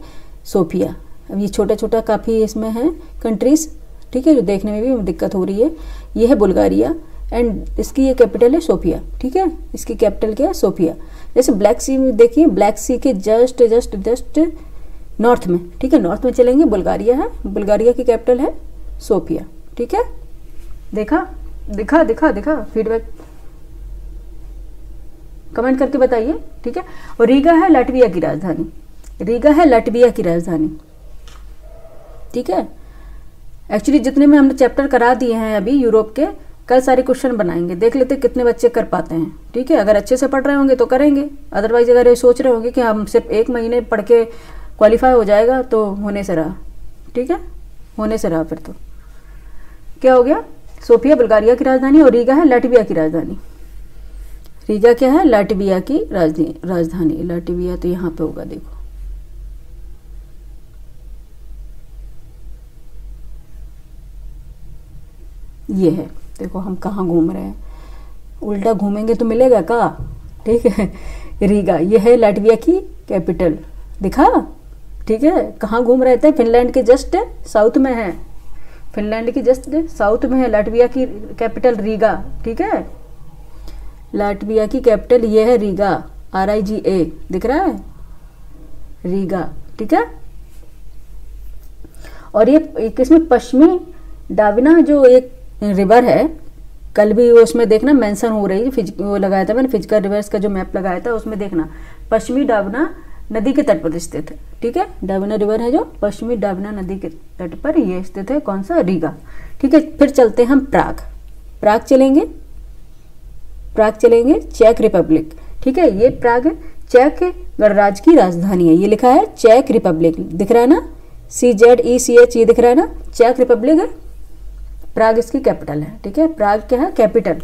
सोफिया। अब ये छोटा छोटा काफ़ी इसमें है कंट्रीज, ठीक है, जो देखने में भी दिक्कत हो रही है। ये है बुल्गारिया एंड इसकी ये कैपिटल है सोफिया, ठीक है। इसकी कैपिटल क्या है? सोफिया। जैसे ब्लैक सी में देखिए, ब्लैक सी के जस्ट जस्ट जस्ट नॉर्थ में, ठीक है, नॉर्थ में चलेंगे बुल्गारिया है, बुल्गारिया की कैपिटल है सोफिया, ठीक है। देखा दिखा दिखा दिखा फीडबैक कमेंट करके बताइए, ठीक है। और रीगा है लाटविया की राजधानी, रीगा है लाटविया की राजधानी, ठीक है। एक्चुअली जितने में हमने चैप्टर करा दिए हैं अभी यूरोप के, कल सारे क्वेश्चन बनाएंगे, देख लेते कितने बच्चे कर पाते हैं, ठीक है। अगर अच्छे से पढ़ रहे होंगे तो करेंगे, अदरवाइज अगर ये सोच रहे होंगे कि हम सिर्फ 1 महीने पढ़ के क्वालिफाई हो जाएगा तो होने से रहा, ठीक है, होने से रहा। फिर तो क्या हो गया? सोफिया बुल्गारिया की राजधानी और रीगा है लाटविया की राजधानी। रीगा क्या है? लाटविया की राजधानी। लाटविया तो यहाँ पे होगा, देखो ये है, देखो हम कहाँ घूम रहे हैं, उल्टा घूमेंगे तो मिलेगा का, ठीक है। रीगा ये है लाटविया की कैपिटल, दिखा, ठीक है। कहाँ घूम रहे थे? फिनलैंड के जस्ट साउथ में है, फिनलैंड की जस्ट साउथ में है लाटविया की कैपिटल रीगा, ठीक है। लाटविया की कैपिटल ये है रीगा, RIGA दिख रहा है, रीगा, ठीक है। और ये किसमें? पश्चिमी डाविना जो एक रिवर है, कल भी उसमें देखना मेंशन हो रही है, वो लगाया था मैंने फिजिकल रिवर्स का जो मैप लगाया था, उसमें देखना पश्चिमी डाविना नदी के तट पर स्थित है, ठीक है। डाविना रिवर है जो पश्चिमी डाविना नदी के तट पर ये स्थित है, कौन सा? रीगा, ठीक है। फिर चलते हैं हम प्राग, प्राग चलेंगे, प्राग चलेंगे, चेक रिपब्लिक, ठीक है। ये प्राग चेक गणराज्य की राजधानी है, ये लिखा है चेक रिपब्लिक, दिख रहा है ना, CZECH ये दिख रहा है ना, चेक रिपब्लिक है, प्राग इसकी कैपिटल है, ठीक है। प्राग क्या है? कैपिटल,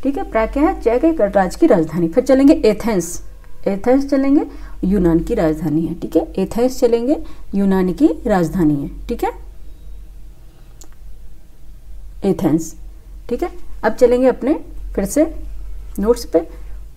ठीक है। प्राग क्या है? चेक एक गणराज्य की राजधानी। फिर चलेंगे एथेंस, एथेंस चलेंगे, यूनान की राजधानी है, ठीक है। एथेंस चलेंगे, यूनान की राजधानी है, ठीक है, एथेंस, ठीक है। अब चलेंगे अपने फिर से नोट्स पे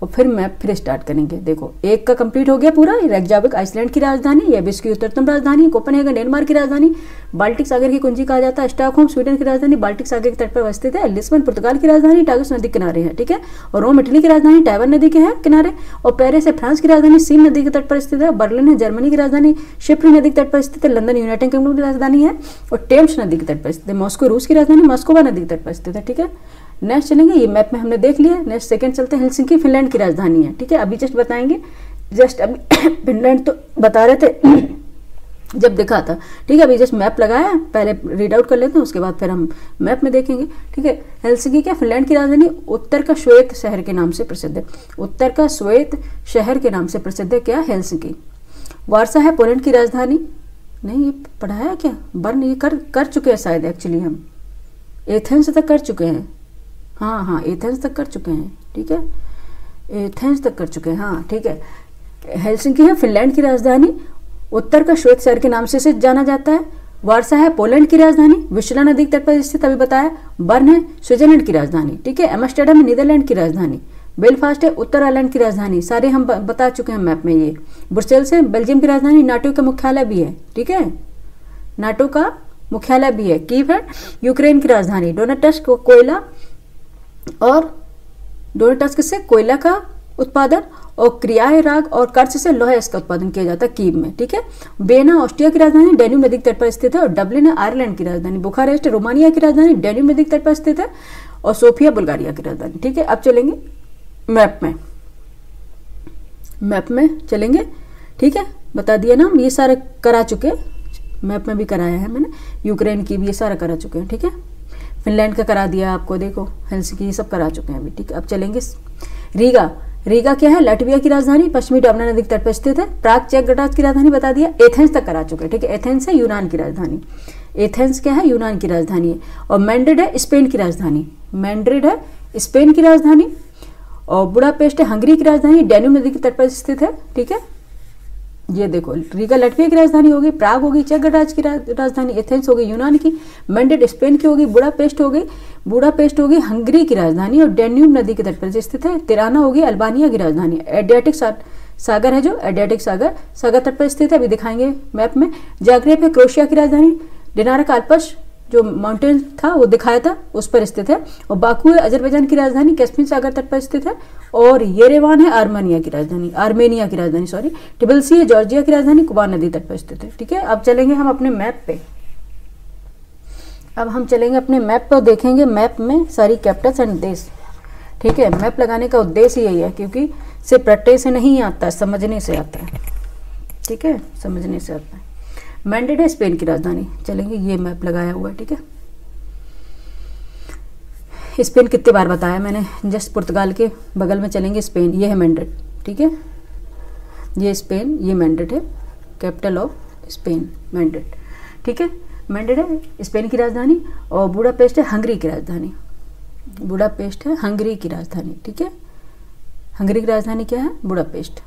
और फिर मैप फिर स्टार्ट करेंगे। देखो एक का कंप्लीट हो गया पूरा। रेकजाविक आइसलैंड की राजधानी, यह विश्व की उत्तरतम राजधानी। कोपेनहेगन डेनमार्क की राजधानी। बाल्टिक सागर की कुंजी कहा जाता है। स्टॉकहोम स्वीडन की राजधानी, बाल्टिक सागर के तट पर स्थित है। लिस्बन पुर्तगाल की राजधानी, टागस नदी किनारे है, ठीक है। और रोम इटली की राजधानी, टाइवन नदी के है किनारे। और पेरिस है फ्रांस की राजधानी, सीन नदी के तट पर स्थित है। बर्लिन है जर्मनी की राजधानी, शिप्री नदी के तट पर स्थित है। लंदन यूनाइटेड किंगडम की राजधानी है और टेम्स नदी के तट पर स्थित है। मॉस्को रूस की राजधानी, मॉस्कोवा नदी के तट पर स्थित है, ठीक है। नेक्स्ट चलेंगे, ये मैप में हमने देख लिया। नेक्स्ट सेकंड चलते हैं, हेलसिंकी फिनलैंड की राजधानी है, ठीक है। अभी जस्ट बताएंगे, जस्ट अभी फिनलैंड तो बता रहे थे जब दिखा था, ठीक है। अभी जस्ट मैप लगाया, पहले रीड आउट कर लेते हैं, उसके बाद फिर हम मैप में देखेंगे, ठीक है। हेलसिंकी क्या? फिनलैंड की राजधानी उत्तर का श्वेत शहर के नाम से प्रसिद्ध है। उत्तर का श्वेत शहर के नाम से प्रसिद्ध है क्या? हेलसिंकी। वार्सा है पोलैंड की राजधानी। नहीं, ये पढ़ाया है क्या? बर्न ये कर चुके हैं शायद, एक्चुअली हम एथेंस तक कर चुके हैं। हाँ हाँ, एथेंस तक कर चुके हैं, ठीक है, एथेंस तक कर चुके हैं, हाँ ठीक है। हेलसिंकी है फिनलैंड की राजधानी, उत्तर का श्वेत शहर के नाम से इसे जाना जाता है। वार्सा है पोलैंड की राजधानी, विस्ला नदी के तट पर स्थित, अभी बताया। बर्न है स्विट्जरलैंड की राजधानी, ठीक है। एम्स्टर्डम है नीदरलैंड की राजधानी। बेलफास्ट है उत्तर आयरलैंड की राजधानी, सारे हम बता चुके हैं मैप में ये। ब्रुसेल्स है बेल्जियम की राजधानी, नाटो का मुख्यालय भी है, ठीक है, नाटो का मुख्यालय भी है। कीव है यूक्रेन की राजधानी। डोनेट्स्क कोयला और डोनेट्स्क से कोयला का उत्पादन और क्रियाए राग और कर्च से लोहा इसका उत्पादन किया जाता है कीव में, ठीक है। बेना ऑस्ट्रिया की राजधानी, डेन्यूब नदी के तट पर स्थित है। और डबलिन है आयरलैंड की राजधानी। बुखारेस्ट रोमानिया की राजधानी, डेन्यूब नदी के तट पर स्थित है। और सोफिया बुल्गारिया की राजधानी, ठीक है। अब चलेंगे मैप में, मैप में चलेंगे, ठीक है। बता दिया ना, ये सारे करा चुके, मैप में भी कराया है मैंने। यूक्रेन की भी ये सारा करा चुके हैं, ठीक है। फिनलैंड का करा दिया आपको, देखो हेलसिंकी ये सब करा चुके हैं अभी, ठीक है। अब चलेंगे रीगा। रीगा क्या है? लाटविया की राजधानी, पश्चिमी डॉबना नदी के तट पर स्थित है। प्राग चेक गणराज्य की राजधानी बता दिया। एथेंस तक करा चुके हैं, ठीक है। एथेंस है यूनान की राजधानी। एथेंस क्या है? यूनान की राजधानी है। और मैड्रिड है स्पेन की राजधानी। मैड्रिड है स्पेन की राजधानी। और बुडापेस्ट है हंगरी की राजधानी, डेन्यूब नदी के तट पर स्थित है, ठीक है। ये देखो, रीगा लाटविया की राजधानी होगी, प्राग होगी चेक गणराज्य की राजधानी, एथेंस होगी यूनान की, मैड्रिड स्पेन की होगी, बुडापेस्ट होगी हंगरी की राजधानी और डेन्यूब नदी के तट पर स्थित है। तिराना होगी अल्बानिया की राजधानी। एड्रियाटिक सागर है जो, एड्रियाटिक सागर तट पर स्थित है, अभी दिखाएंगे मैप में। जाग्रेब है क्रोएशिया की राजधानी। डिनारा का अल्पस जो माउंटेन था वो दिखाया था, उस पर स्थित है। और बाकू है अजरबैजान की राजधानी, कैस्पियन सागर तट पर स्थित है। और येरेवान है आर्मेनिया की राजधानी सॉरी। टिबिलिसी है जॉर्जिया की राजधानी, कुबान नदी तट पर स्थित है, ठीक है। अब चलेंगे हम अपने मैप पे, अब हम चलेंगे अपने मैप पे और देखेंगे मैप में सारी कैपिटल्स एंड देश, ठीक है। मैप लगाने का उद्देश्य यही है, क्योंकि सिर्फ रट्टे से नहीं आता, समझने से आता है, ठीक है, समझने से आता है। मैड्रिड है स्पेन की राजधानी, चलेंगे ये मैप लगाया हुआ है, ठीक है। स्पेन कितनी बार बताया मैंने, जस्ट पुर्तगाल के बगल में चलेंगे स्पेन, ये है मैड्रिड, ठीक है। ये स्पेन, ये मैड्रिड है, कैपिटल ऑफ स्पेन मैड्रिड, ठीक है। मैड्रिड है स्पेन की राजधानी। और बुडापेस्ट है हंगरी की राजधानी। बुडापेस्ट है हंगरी की राजधानी, ठीक है। हंगरी की राजधानी क्या है? बुडापेस्ट।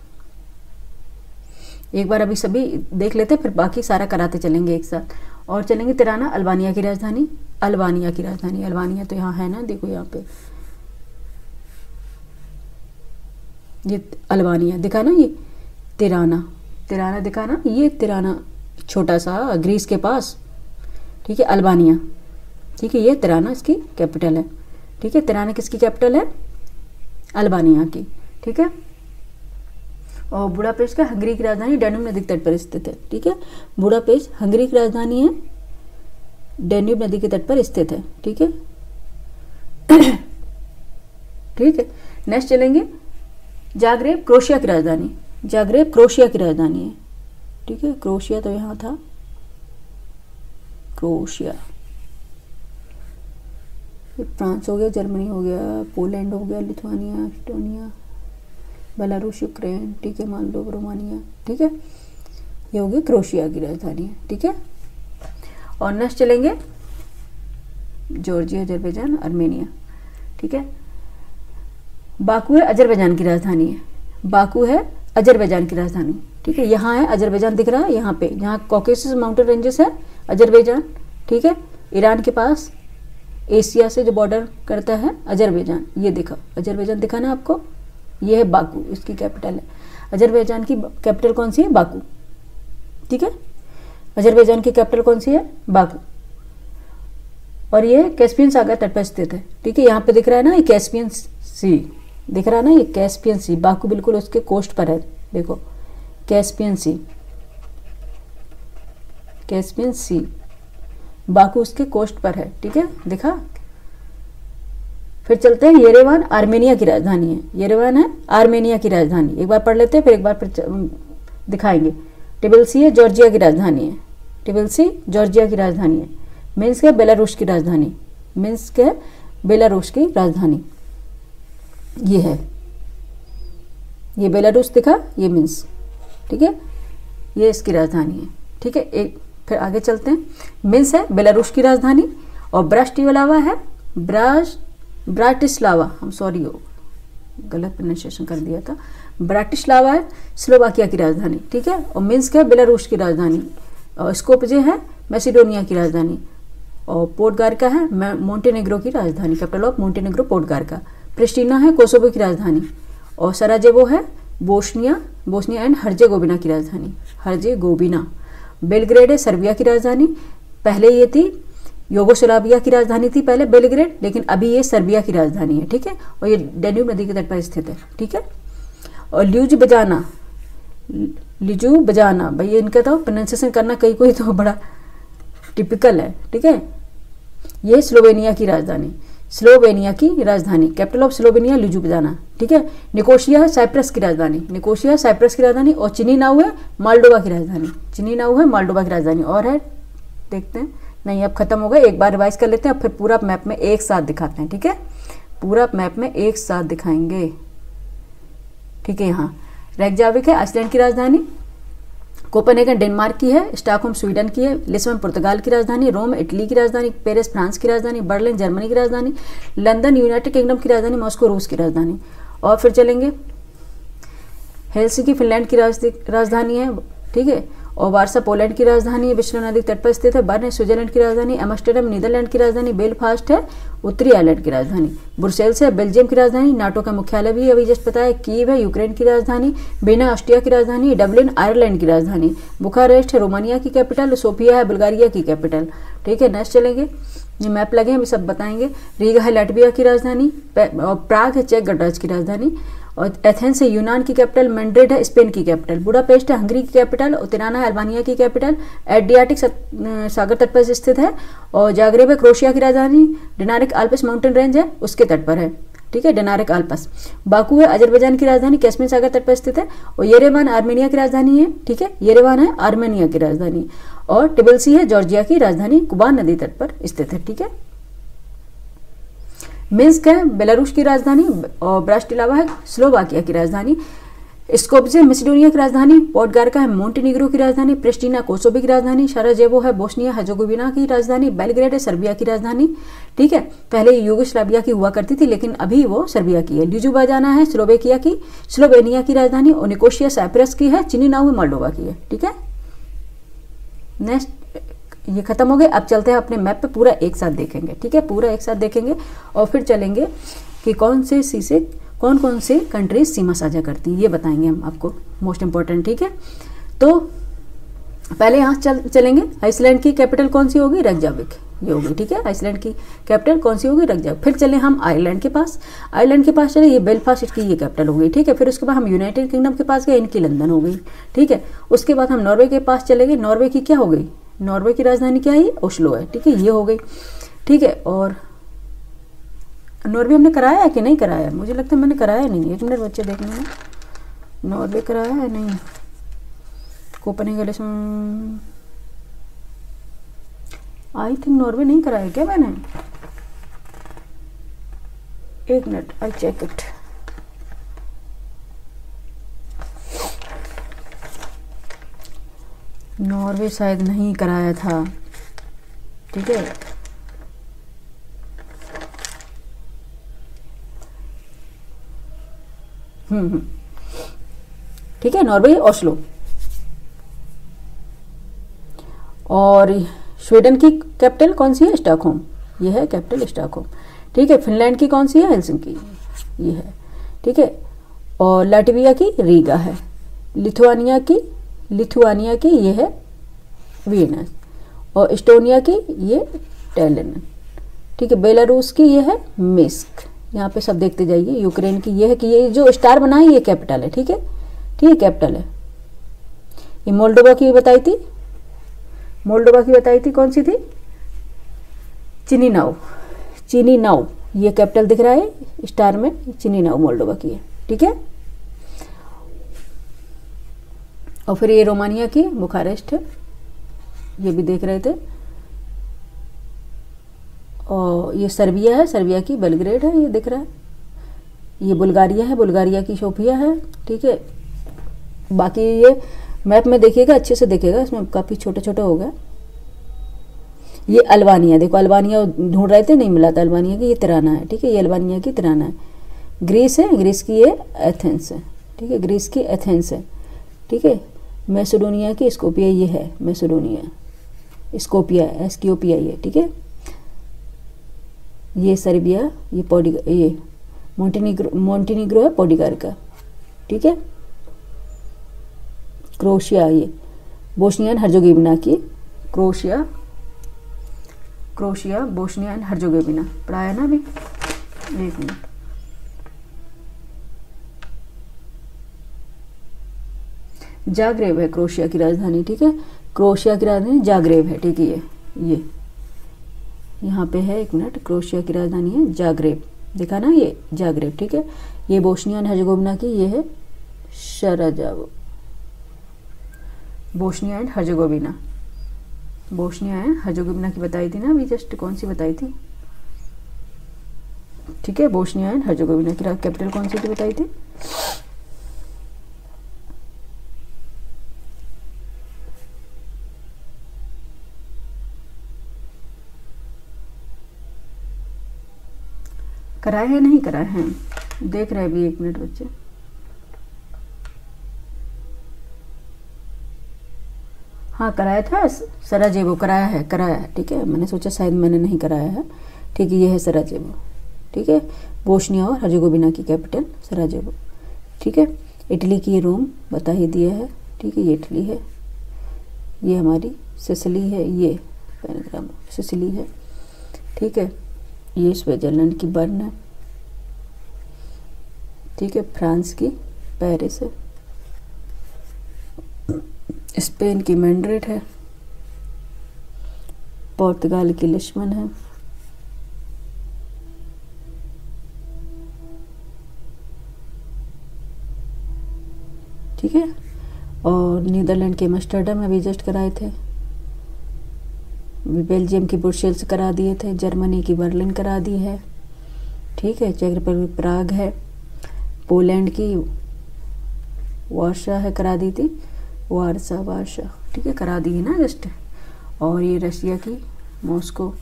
एक बार अभी सभी देख लेते हैं, फिर बाकी सारा कराते चलेंगे एक साथ। और चलेंगे तिराना अल्बानिया की राजधानी। अल्बानिया की राजधानी, अल्बानिया तो यहाँ है ना, देखो यहाँ पे ये अल्बानिया दिखा ना, ये तिराना दिखा ना, ये तिराना छोटा सा ग्रीस के पास, ठीक है, अल्बानिया, ठीक है। ये तिराना इसकी कैपिटल है, ठीक है। तिराना किसकी कैपिटल है? अल्बानिया की, ठीक है। और बुडापेस्ट का हंगरी की राजधानी, डेन्यूब नदी के तट पर स्थित है, ठीक है। बुडापेस्ट हंगरी की राजधानी है, डेन्यूब नदी के तट पर स्थित है, ठीक है। ठीक है। नेक्स्ट चलेंगे जाग्रेब क्रोएशिया की राजधानी। जाग्रेब क्रोएशिया की राजधानी है, ठीक है। क्रोएशिया तो यहाँ था, क्रोएशिया, फ्रांस हो गया, जर्मनी हो गया, पोलैंड हो गया, लिथुआनिया, एस्टोनिया, बेलारूस, यूक्रेन, ठीक है, मोल्दोवा, रोमानिया, ठीक है। ये हो गई क्रोएशिया की राजधानी है, ठीक है। और नेक्स्ट चलेंगे जॉर्जिया, अजरबैजान, आर्मेनिया, ठीक है। बाकू है अजरबैजान की राजधानी है, बाकू है अजरबैजान की राजधानी, ठीक है। यहाँ है अजरबैजान दिख रहा है, यहाँ पे जहाँ कॉकेसस माउंटेन रेंजेस है अजरबैजान, ठीक है। ईरान के पास एशिया से जो बॉर्डर करता है अजरबैजान, ये देखो अजरबैजान दिखा ना आपको, ये है बाकू, इसकी कैपिटल है। अजरबैजान की कैपिटल कौन सी है? बाकू, ठीक है। अजरबैजान की कैपिटल कौन सी है? बाकू। और ये कैस्पियन सागर तट पर स्थित है, ठीक है। यहाँ पे दिख रहा है ना ये कैस्पियन सी, दिख रहा है ना ये कैस्पियन सी, बाकू बिल्कुल उसके कोस्ट पर है, देखो कैस्पियन सी, कैस्पियन सी, बाकू उसके कोस्ट पर है, ठीक है, दिखा। फिर चलते हैं, येरेवान आर्मेनिया की राजधानी है, येरेवान है आर्मेनिया की राजधानी, एक बार पढ़ लेते हैं फिर एक बार फिर दिखाएंगे। टिबिलिसी है जॉर्जिया की राजधानी है, टिबिलिसी जॉर्जिया की राजधानी है। मिन्स्क है बेलारूस की राजधानी, मिन्स्क है बेलारूस की राजधानी, ये है, ये बेलारूस दिखा, ये मिन्स्क, ठीक है, ये इसकी राजधानी है, ठीक है। एक फिर आगे चलते हैं, मिन्स्क है बेलारूस की राजधानी और ब्राटिस्लावा है ब्राटिस्लावा, हम सॉरी हो गलत प्रोनाउंसिएशन कर दिया था, ब्राटिस्लावा है स्लोवाकिया की राजधानी, ठीक है। और मिन्स्क है बेलारूस की राजधानी और स्कोप्जे है मैसिडोनिया की राजधानी और पोडगारका है मोंटेनेग्रो की राजधानी, कैपिटल ऑफ मोंटेनेग्रो पोडगारका। प्रिस्टीना है कोसोवो की राजधानी और सराजेवो है बोस्निया एंड हर्जेगोविना की राजधानी, हर्जेगोविना। बेलग्रेड है सर्बिया की राजधानी, पहले ये थी यूगोस्लाविया की राजधानी थी पहले बेलग्रेड, लेकिन अभी ये सर्बिया की राजधानी है, ठीक है। और ये डेन्यूब नदी के तट पर स्थित है, ठीक है। और लिजू बजाना भाई इनका तो प्रोनाउंसिएशन करना कहीं कोई तो बड़ा टिपिकल है, ठीक है। ये स्लोवेनिया की राजधानी, स्लोवेनिया की राजधानी, कैपिटल ऑफ स्लोवेनिया लिजू बजाना, ठीक है। निकोशिया है साइप्रस की राजधानी, निकोशिया साइप्रस की राजधानी और चिनिनाउ है मालडोवा की राजधानी, चिनिनाउ है मालडोवा की राजधानी। और है देखते हैं, नहीं अब खत्म हो गए, एक बार रिवाइज कर लेते हैं, अब फिर पूरा मैप में एक साथ दिखाते हैं, ठीक है। पूरा मैप में एक साथ दिखाएंगे, ठीक है। यहाँ रेकजाविक है आइसलैंड की राजधानी, कोपेनहेगन डेनमार्क की है, स्टॉकहोम स्वीडन की है, लिस्बन पुर्तगाल की राजधानी, रोम इटली की राजधानी, पेरिस फ्रांस की राजधानी, बर्लिन जर्मनी की राजधानी, लंदन यूनाइटेड किंगडम की राजधानी, मॉस्को रूस की राजधानी। और फिर चलेंगे, हेलसिंकी फिनलैंड की राजधानी है, ठीक है। और वार्सा पोलैंड की राजधानी है, विश्व नदी तट पर स्थित है। बर्न स्विट्जरलैंड की राजधानी, एम्स्टर्डम नीदरलैंड की राजधानी, बेलफास्ट है उत्तरी आयरलैंड की राजधानी, ब्रुसेल्स है बेल्जियम की राजधानी, नाटो का मुख्यालय भी अभी जस्ट पता है, कीव है यूक्रेन की राजधानी, वीना ऑस्ट्रिया की राजधानी, डबलिन आयरलैंड की राजधानी, बुखारेस्ट है रोमानिया की कैपिटल, सोफिया है बुल्गारिया की कैपिटल, ठीक है। नेक्स्ट चलेंगे, ये मैप लगे हैं अभी सब बताएंगे। रीगा है लाटविया की राजधानी और प्राग है चेक गणराज्य की राजधानी और एथेंस है यूनान की कैपिटल, मैड्रिड है स्पेन की कैपिटल, बुडापेस्ट है हंगरी की कैपिटल और तिराना है अल्बानिया की कैपिटल, एड्रियाटिक सागर तट पर स्थित है। और जाग्रेब है क्रोशिया की राजधानी, डिनारिक आल्प्स माउंटेन रेंज है उसके तट पर है, ठीक है, डिनारिक आल्प्स। बाकू है अजरबैजान की राजधानी, कैस्पियन सागर तट पर स्थित है। और येरेवान आर्मेनिया की राजधानी है, ठीक है, येरेवान है आर्मेनिया की राजधानी। और टिबिलिसी है जॉर्जिया की राजधानी, कुबान नदी तट पर स्थित है, ठीक है। मिन्स्क है बेलारूस की राजधानी और ब्राटिस्लावा है स्लोवाकिया की राजधानी, स्कोप्जे मैसिडोनिया की राजधानी, पोडगारका है मोंटेनीग्रो की राजधानी, प्रिस्टीना कोसोवो की राजधानी, सराजेवो है बोस्निया हर्जेगोविना की राजधानी, बेलग्रेड है सर्बिया की राजधानी, ठीक है। पहले यूगोस्लाविया की हुआ करती थी लेकिन अभी वो सर्बिया की है। लिजुबाजाना है स्लोवेनिया की राजधानी और निकोशिया साइप्रस की है, चिनिनाउ है मोल्डोवा की है, ठीक है। नेक्स्ट ये खत्म हो गए, अब चलते हैं अपने मैप पे पूरा एक साथ देखेंगे, ठीक है, पूरा एक साथ देखेंगे और फिर चलेंगे कि कौन कौन से कंट्रीज सीमा साझा करती हैं ये बताएंगे हम आपको, मोस्ट इंपॉर्टेंट, ठीक है। तो पहले यहाँ चलेंगे, आइसलैंड की कैपिटल कौन सी होगी? रेकजाविक, ये होगी, ठीक है। आइसलैंड की कैपिटल कौन सी होगी? रेकजाविक। फिर चले हम आयरलैंड के पास, चले, ये बेलफास्ट की ये कैपिटल हो गई, ठीक है। फिर उसके बाद हम यूनाइटेड किंगडम के पास गए, इनकी लंदन हो गई, ठीक है। उसके बाद हम नॉर्वे के पास चले गए, नॉर्वे की क्या हो गई? नॉर्वे की राजधानी क्या है? ओस्लो है, ठीक है, ये हो गई, ठीक है। और नॉर्वे हमने कराया है कि नहीं कराया? मुझे लगता है मैंने कराया नहीं है, तुमने बच्चे देखने में नॉर्वे कराया है नहीं, कोपेनहेगन आई थिंक नॉर्वे नहीं कराया क्या मैंने? एक minute, I check it. Norway शायद नहीं कराया था, ठीक है। ठीक है, नॉर्वे ओस्लो। और स्वीडन की कैपिटल कौन सी है? स्टॉकहोम, ये है कैपिटल स्टॉकहोम। ठीक है, फिनलैंड की कौन सी है? हेलसिंकी, ये है। ठीक है, और लाटविया की रीगा है। लिथुआनिया की ये है वियना, और एस्टोनिया की ये टैलिन। ठीक है, बेलारूस की ये है मिस्क। यहाँ पे सब देखते जाइए। यूक्रेन की ये है कि ये जो स्टार बना है ये कैपिटल है। ठीक है, ठीक है, कैपिटल है। ये मोल्डोवा की बताई थी, मोल्डोवा की बताई थी, कौन सी थी? चिनिनाउ, ये कैपिटल दिख रहा है स्टार में, चिनिनाउ मोल्डोवा की है। ठीक है, और फिर ये रोमानिया की बुखारेस्ट है, ये भी देख रहे थे। और ये सर्बिया है, सर्बिया की बेलग्रेड है, ये दिख रहा है। ये बुल्गारिया है, बुल्गारिया की सोफिया है। ठीक है, बाकी ये मैप में देखिएगा, अच्छे से देखिएगा, इसमें काफ़ी छोटा छोटा होगा। ये अल्बानिया, देखो अल्बानिया ढूंढ रहे थे, नहीं मिला था अल्बानिया की, ये तिराना है। ठीक है, ये अल्बानिया की तिराना है। ग्रीस है, ग्रीस की ये एथेंस है। ठीक है, ग्रीस की एथेंस है। ठीक है, मैसेडोनिया की स्कोपिया, ये है मैसेडोनिया, स्कोपिया, एस्कियोपिया ये। ठीक है, ये सर्बिया, ये मोंटेनिग्रो है, पोडिगारिका। ठीक है, क्रोशिया, ये बोस्निया एंड हर्जेगोविना की, क्रोशिया बोस्निया एंड हर्जेगोविना पढ़ाया ना अभी, एक मिनट। जाग्रेब है क्रोशिया की राजधानी। ठीक है, क्रोशिया की राजधानी जाग्रेब है। ठीक है, ये यहाँ पे है, एक मिनट, क्रोशिया की राजधानी है जाग्रेब, देखा ना, ये जाग्रेब। ठीक है, ये बोस्निया एंड हर्जेगोविना की, ये है सराजेवो, Bosnia and Herzegovina. Bosnia and Herzegovina की बताई थी ना अभी जस्ट, कौन सी बताई थी? ठीक है, बोस्निया एंड हर्जेगोविना की कैपिटल कौन सी थी बताई थी? कराए हैं, नहीं कराए हैं, देख रहे अभी, एक मिनट बच्चे। हाँ कराया था, सराजेवो कराया है। ठीक है, मैंने सोचा शायद मैंने नहीं कराया है। ठीक है, ये है सराजेवो। ठीक है, बोस्निया और हर्जेगोविना की कैपिटल सराजेवो। ठीक है, इटली की ये रोम बता ही दिया है। ठीक है, ये इटली है। ये हमारी सिसिली है, ये पैनग्राम सिसिली है। ठीक है, ये स्विट्जरलैंड की बर्न है। ठीक है, फ्रांस की पेरिस है। स्पेन की मैड्रिड है। पुर्तगाल की लिस्बन है। ठीक है, और नीदरलैंड के एम्स्टर्डम अभी जस्ट कराए थे। बेल्जियम की ब्रुसेल्स करा दिए थे। जर्मनी की बर्लिन करा दी है। ठीक है, चेक रिपब्लिक प्राग है। पोलैंड की वार्सा है, करा दी थी, वार्सा। ठीक है, करा दी है ना जस्ट। और ये रशिया की मॉस्को।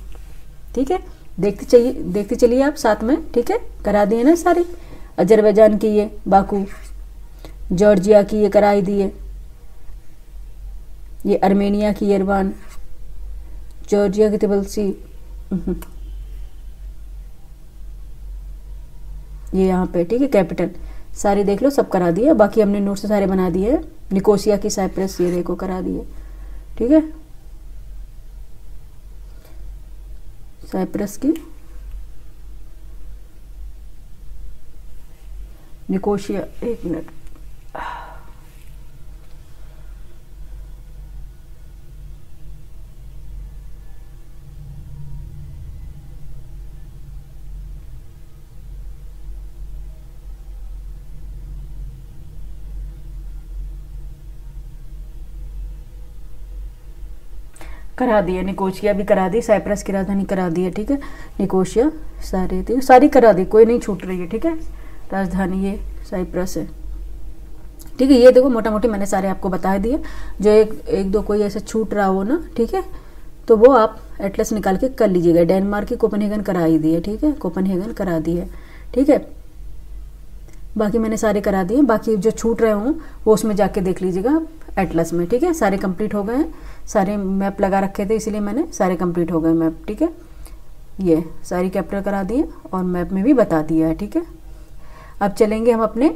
ठीक है, देखते चलिए आप साथ में। ठीक है, करा दिए ना सारी। अजरबैजान की ये बाकू, जॉर्जिया की ये कराई दी है। ये अर्मेनिया की येरेवान, जॉर्जिया की तिबिलिसी, ये यहाँ पे। ठीक है, कैपिटल सारे देख लो, सब करा दिए। बाकी हमने नोट से सारे बना दिए। निकोसिया की साइप्रस, ये देखो करा दिए। ठीक है, साइप्रस की निकोसिया, एक मिनट, करा दिए। निकोसिया भी करा दी, साइप्रस की राजधानी करा दी है। ठीक है, निकोसिया सारी करा दी, कोई नहीं छूट रही है। ठीक है, राजधानी ये साइप्रस है। ठीक है, ये देखो मोटा मोटी मैंने सारे आपको बता दिए। जो एक दो कोई ऐसा छूट रहा हो ना, ठीक है, तो वो आप एटलस निकाल के कर लीजिएगा। डेनमार्क की कोपेनहेगन करा ही दी है। ठीक है, कोपेनहेगन करा दी है। ठीक है, बाकी मैंने सारे करा दिए, बाकी जो छूट रहे हों वो उसमें जाके देख लीजिएगा एटलस में, ठीक है। सारे कंप्लीट हो गए हैं, सारे मैप लगा रखे थे इसीलिए मैंने सारे कंप्लीट हो गए मैप, ठीक है। ये सारी कैप्चर करा दिए और मैप में भी बता दिया है, ठीक है। अब चलेंगे हम अपने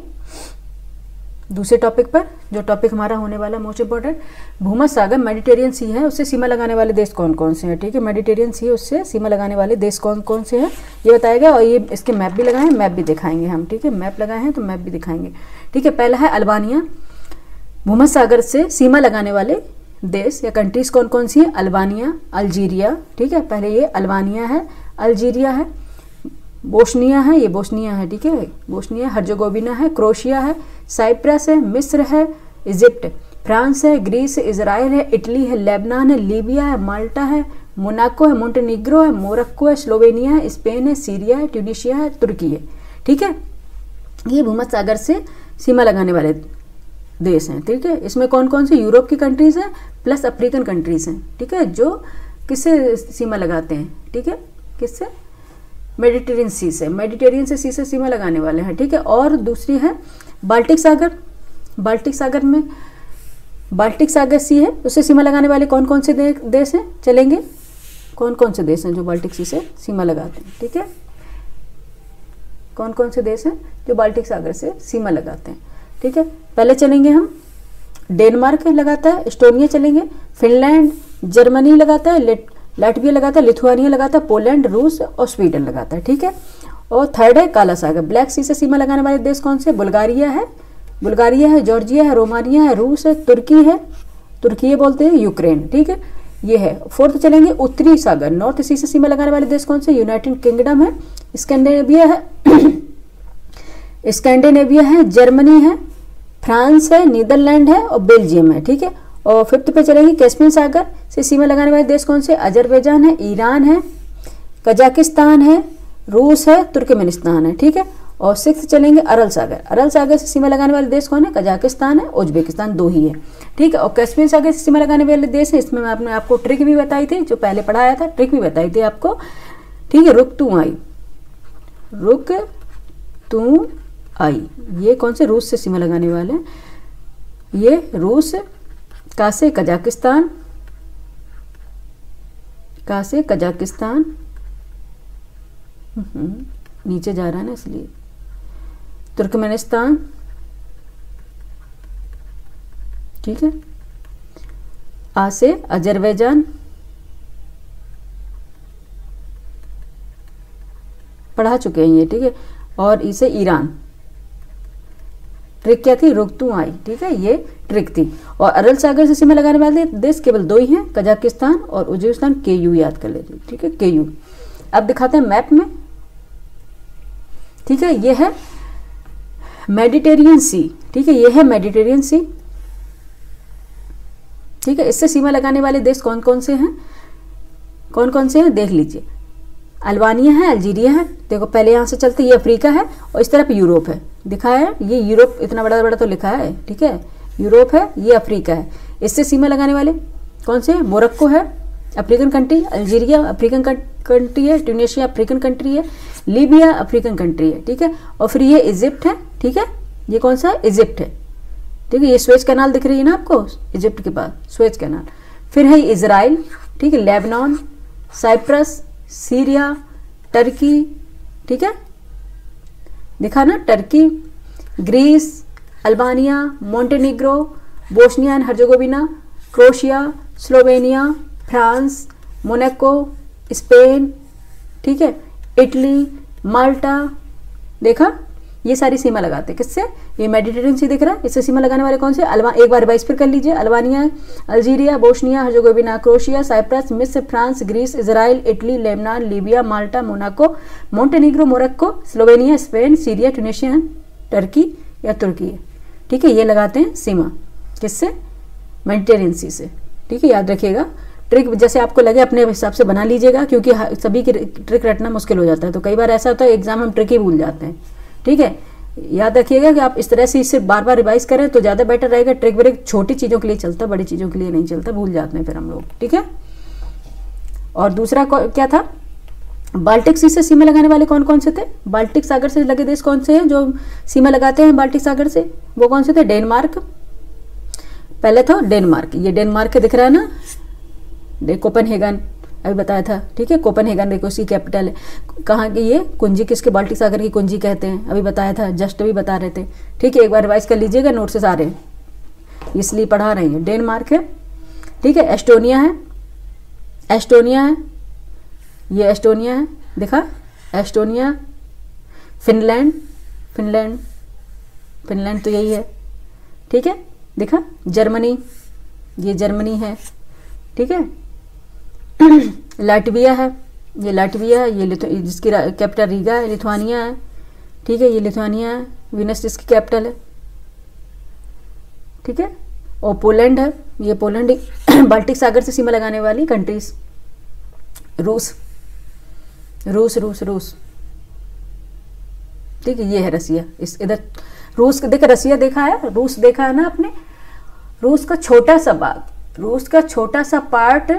दूसरे टॉपिक पर, जो टॉपिक हमारा होने वाला मोस्ट इंपॉर्टेंट, भूमध्य सागर मेडिटेरियन सी है, उससे सीमा लगाने वाले देश कौन कौन से हैं, ठीक है। मेडिटेरियन सी है, उससे सीमा लगाने वाले देश कौन कौन से हैं ये बताएगा, और ये इसके मैप भी लगाए हैं, मैप भी दिखाएंगे हम, ठीक है। मैप लगाए हैं तो मैप भी दिखाएंगे, ठीक है। पहला है अल्बानिया। भूमध्य सागर से सीमा लगाने वाले देश या कंट्रीज कौन कौन सी है, अल्बानिया, अल्जीरिया, ठीक है। पहले ये अल्बानिया है, अल्जीरिया है, बोस्निया है, ये बोस्निया है, ठीक है, बोस्निया, हर्जेगोविना है, क्रोशिया है, साइप्रस है, मिस्र है, इजिप्ट, फ्रांस है, ग्रीस है, इजराइल है, इटली है, लेबनान है, लीबिया है, माल्टा है, मोनाको है, मोंटेनिग्रो है, मोरक्को है, स्लोवेनिया है, स्पेन है, सीरिया है, ट्यूनिशिया है, तुर्की है, ठीक है। ये भूमध्य सागर से सीमा लगाने वाले देश हैं, ठीक है। इसमें कौन कौन से यूरोप की कंट्रीज हैं प्लस अफ्रीकन कंट्रीज हैं, ठीक है, जो किससे सीमा लगाते हैं, ठीक है, किससे, मेडिटेरियन सी से, मेडिटेरियन सी से सीमा लगाने वाले हैं, ठीक है। और दूसरी है बाल्टिक सागर, बाल्टिक सागर में बाल्टिक सागर सी है, उससे सीमा लगाने वाले कौन कौन से देश हैं, चलेंगे कौन कौन से देश हैं जो बाल्टिक सी से सीमा लगाते हैं, ठीक है। कौन कौन से देश हैं जो बाल्टिक सागर से सीमा लगाते हैं, ठीक है। पहले चलेंगे हम, डेनमार्क लगाता है, एस्टोनिया चलेंगे, फिनलैंड, जर्मनी लगाता है, लाटविया लगाता है, लिथुआनिया लगाता है, पोलैंड, रूस और स्वीडन लगाता है, ठीक है। और थर्ड है काला सागर, ब्लैक सी से सीमा लगाने वाले देश कौन से, बुल्गारिया है, जॉर्जिया है, रोमानिया है, रूस है, तुर्की है, तुर्की बोलते हैं, यूक्रेन, ठीक है, ये है। फोर्थ चलेंगे उत्तरी सागर, नॉर्थ सी से सीमा लगाने वाले देश कौन से, यूनाइटेड किंगडम है, स्कैंडिनेविया है, जर्मनी है, फ्रांस है, नीदरलैंड है और बेल्जियम है, ठीक है। और फिफ्थ पे चलेंगे कैस्पियन सागर से सीमा लगाने वाले देश कौन से, अजरबैजान है, ईरान है, कजाकिस्तान है, रूस है, तुर्कमेनिस्तान है, ठीक है। और सिक्स चलेंगे अरल सागर, अरल सागर से सीमा लगाने वाले देश कौन है, कजाकिस्तान है, उज्बेकिस्तान, दो ही है, ठीक है। और कैस्पियन सागर से सीमा लगाने वाले देश है, इसमें मैं आपको ट्रिक भी बताई थी, जो पहले पढ़ाया था, ट्रिक भी बताई थी आपको, ठीक है। रुक तू आई, ये कौन से, रूस से सीमा लगाने वाले हैं, ये रूस, का से कजाकिस्तान, नीचे जा रहा है ना इसलिए, तुर्कमेनिस्तान, ठीक है, आ से अजरबैजान, पढ़ा चुके हैं ये, ठीक है। और इसे ईरान, ट्रिक क्या थी, रुक तू आई, ठीक है, ये ट्रिक थी। और अरल सागर से सीमा लगाने वाले देश केवल दो ही हैं, कजाकिस्तान और उज्बेकिस्तान, KU याद कर लेते, ठीक है, KU। अब दिखाते हैं मैप में, ठीक है, ये है मेडिटेरियन सी, ठीक है, ये है मेडिटेरियन सी, ठीक है। इससे सीमा लगाने वाले देश कौन कौन से हैं देख लीजिए, अल्बानिया है, अल्जीरिया है, देखो पहले यहाँ से चलते, ये अफ्रीका है और इस तरफ यूरोप है, दिखाया है, ये यूरोप इतना बड़ा बड़ा तो लिखा है, ठीक है, यूरोप है, ये अफ्रीका है। इससे सीमा लगाने वाले कौन से हैं, मोरक्को है, African country, Algeria African country है, ट्यूनिशिया अफ्रीकन कंट्री है, लीबिया अफ्रीकन कंट्री है, ठीक है। और फिर ये इजिप्ट है, ठीक है, ये कौन सा है, इजिप्ट है, ठीक है, ये स्वेज कैनाल दिख रही है ना आपको, इजिप्ट के पास स्वेज कैनाल। फिर है इजराइल, ठीक है, लेबनान, साइप्रस, सीरिया, टर्की, ठीक है, दिखा ना, Turkey, Greece, Albania, Montenegro, Bosnia and Herzegovina, Croatia, Slovenia, France, Monaco, Spain, ठीक है, इटली, माल्टा, देखा, ये सारी सीमा लगाते हैं किससे, ये मेडिटेरियन सी दिख रहा है, इससे सीमा लगाने वाले कौन से, एक बार रिवाइज फिर कर लीजिए, Albania, Algeria, Bosnia Herzegovina, Croatia, Cyprus, मिस्र, France, Greece, Israel, Italy, Lebanon, Libya, Malta, Monaco, Montenegro, Morocco, Slovenia, Spain, Syria, Tunisia, Turkey या तुर्की है, ठीक है। ये लगाते हैं सीमा किससे, मेडिटेरियन सी से, ठीक है, याद रखिएगा। ट्रिक जैसे आपको लगे अपने हिसाब से बना लीजिएगा, क्योंकि सभी की ट्रिक रटना मुश्किल हो जाता है, तो कई बार ऐसा होता है एग्जाम हम ट्रिक ही भूल जाते हैं, ठीक है। याद रखिएगा कि आप इस तरह से इसे बार बार रिवाइज करें तो ज़्यादा बेटर रहेगा। ट्रिक ब्रेक छोटी चीज़ों के लिए चलता, बड़ी चीज़ों के लिए नहीं चलता, भूल जाते हैं फिर हम लोग, ठीक है। और दूसरा क्या था, बाल्टिक सी से सीमा लगाने वाले कौन कौन से थे? बाल्टिक सागर से लगे देश कौन से हैं जो सीमा लगाते हैं बाल्टिक सागर से? वो कौन से थे? डेनमार्क, पहले था डेनमार्क, ये डेनमार्क दिख रहा है ना, कोपेनहेगन अभी बताया था, ठीक है। कोपेनहेगन देखो उसकी कैपिटल है। कहाँ की ये कुंजी, किसके? बाल्टिक सागर की कुंजी कहते हैं, अभी बताया था, जस्ट अभी बता रहे थे, ठीक है। एक बार रिवाइज कर लीजिएगा, नोट से सारे इसलिए पढ़ा रहे हैं। डेनमार्क है, ठीक है। एस्टोनिया है, एस्टोनिया है, ये एस्टोनिया है, देखा एस्टोनिया। फिनलैंड, फिनलैंड, फिनलैंड तो यही है, ठीक है, देखा। जर्मनी, ये जर्मनी है, ठीक है। लाटविया है, ये लाटविया है, ये जिसकी कैपिटल रीगा है। लिथुआनिया है, ठीक है, ये लिथुआनिया है, विनस जिसकी कैपिटल है, ठीक है। और पोलैंड है, ये पोलैंड बाल्टिक सागर से सीमा लगाने वाली कंट्रीज। रूस, रूस, रूस, रूस, ठीक है, ये है रसिया। इस इधर रूस देख, रसिया देखा है, रूस देखा है ना आपने। रूस का छोटा सा भाग, रूस का छोटा सा पार्ट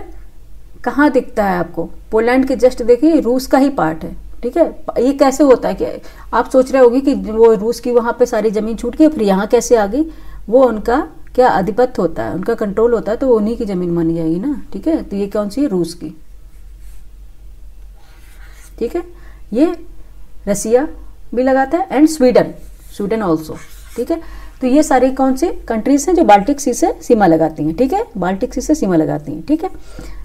कहाँ दिखता है आपको? पोलैंड के जस्ट देखिए, रूस का ही पार्ट है, ठीक है। ये कैसे होता है कि आप सोच रहे होगी कि वो रूस की वहां पे सारी जमीन छूट गई, फिर यहाँ कैसे आ गई? वो उनका क्या आधिपत्य होता है, उनका कंट्रोल होता है, तो उन्हीं की जमीन मानी जाएगी ना, ठीक है। तो ये कौन सी है? रूस की, ठीक है। ये रसिया भी लगाता है, एंड स्वीडन, स्वीडन ऑल्सो, ठीक है। तो ये सारी कौन से कंट्रीज हैं जो बाल्टिक सी से सीमा लगाती हैं, ठीक है, बाल्टिक सी से सीमा लगाती हैं, ठीक है।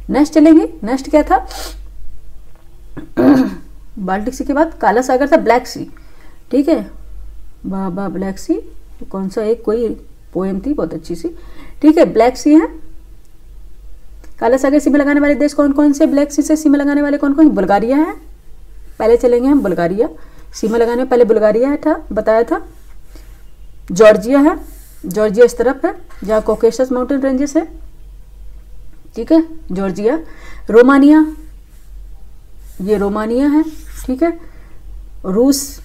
नेक्स्ट चलेंगे, नेक्स्ट क्या था? बाल्टिक सी के बाद काला सागर था, ब्लैक सी, ठीक है। बाबा ब्लैक सी, कौन सा एक कोई पोएम थी बहुत अच्छी सी, ठीक है। ब्लैक सी है, काला सागर सीमा लगाने वाले देश कौन कौन से? ब्लैक सी से सीमा लगाने वाले कौन कौन? बुल्गारिया है, पहले चलेंगे हम बुल्गारिया, सीमा लगाने पहले बुल्गारिया था, बताया था। जॉर्जिया है, जॉर्जिया इस तरफ है जहाँ कॉकेशस माउंटेन रेंजेस है, ठीक है, जॉर्जिया। रोमानिया, ये रोमानिया है, ठीक है। रूस,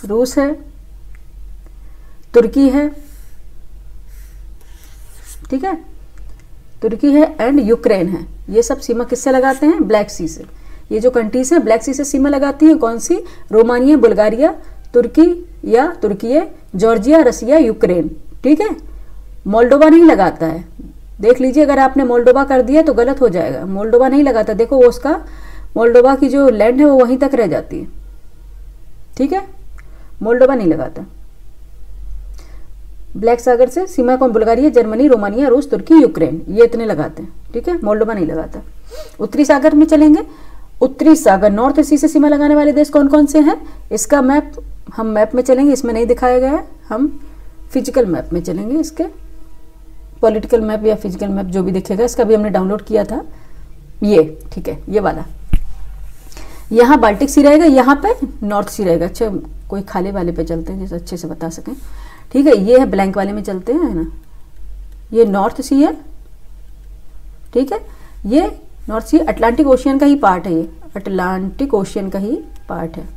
रूस है, तुर्की है, ठीक है, तुर्की है, एंड यूक्रेन है। ये सब सीमा किससे लगाते हैं? ब्लैक सी से। ये जो कंट्रीज है ब्लैक सी से सीमा लगाती हैं, कौन सी? रोमानिया, बुल्गारिया, तुर्की या तुर्की, जॉर्जिया, रसिया, यूक्रेन, ठीक है। मोल्डोवा नहीं लगाता है, देख लीजिए, अगर आपने मोल्डोवा कर दिया तो गलत हो जाएगा। मोल्डोवा नहीं लगाता, देखो वो उसका मोल्डोवा की जो लैंड है वो वहीं तक रह जाती है, ठीक है, मोल्डोवा नहीं लगाता। ब्लैक सागर से सीमा कौन? बुल्गारिया, जर्मनी, रोमानिया, रूस, तुर्की, यूक्रेन, ये इतने लगाते हैं, ठीक है, मोल्डोवा नहीं लगाता। उत्तरी सागर में चलेंगे, उत्तरी सागर, नॉर्थ सी से सीमा लगाने वाले देश कौन कौन से हैं? इसका मैप हम मैप में चलेंगे, इसमें नहीं दिखाया गया है, हम फिजिकल मैप में चलेंगे, इसके पॉलिटिकल मैप या फिजिकल मैप जो भी दिखेगा, इसका भी हमने डाउनलोड किया था, ये, ठीक है, ये वाला। यहाँ बाल्टिक सी रहेगा, यहाँ पे नॉर्थ सी रहेगा। अच्छा, कोई खाली वाले पे चलते हैं जैसे अच्छे से बता सकें, ठीक है। ये है ब्लैंक वाले में चलते हैं, है ना, ये नॉर्थ सी है, ठीक है। ये नॉर्थ सी अटलांटिक ओशियन का ही पार्ट है, ये अटलांटिक ओशियन का ही पार्ट है,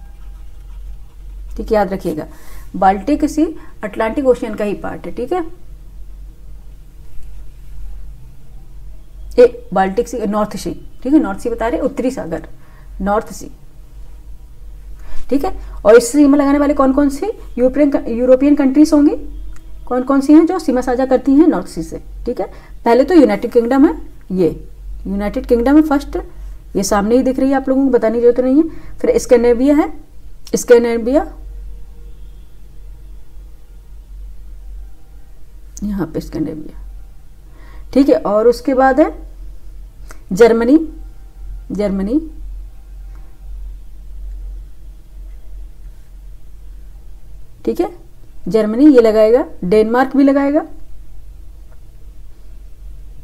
ठीक, याद रखिएगा। बाल्टिक सी अटलांटिक ओशियन का ही पार्ट है, ठीक है। बाल्टिक सी, नॉर्थ सी, ठीक है, नॉर्थ सी बता रहे, उत्तरी सागर, नॉर्थ सी, ठीक है। और इस सीमा लगाने वाले कौन कौन सी यूरोपियन कंट्रीज होंगी? कौन कौन सी हैं जो सीमा साझा करती हैं नॉर्थ सी से, ठीक है। पहले तो यूनाइटेड किंगडम है, ये यूनाइटेड किंगडम है फर्स्ट, ये सामने ही दिख रही है, आप लोगों को बताने की जरूरत नहीं है। फिर स्कैंडिनेविया है, स्कैंडिनेविया यहाँ पे स्कैंडिनेविया, ठीक है। और उसके बाद है जर्मनी, जर्मनी, ठीक है, जर्मनी ये लगाएगा। डेनमार्क भी लगाएगा,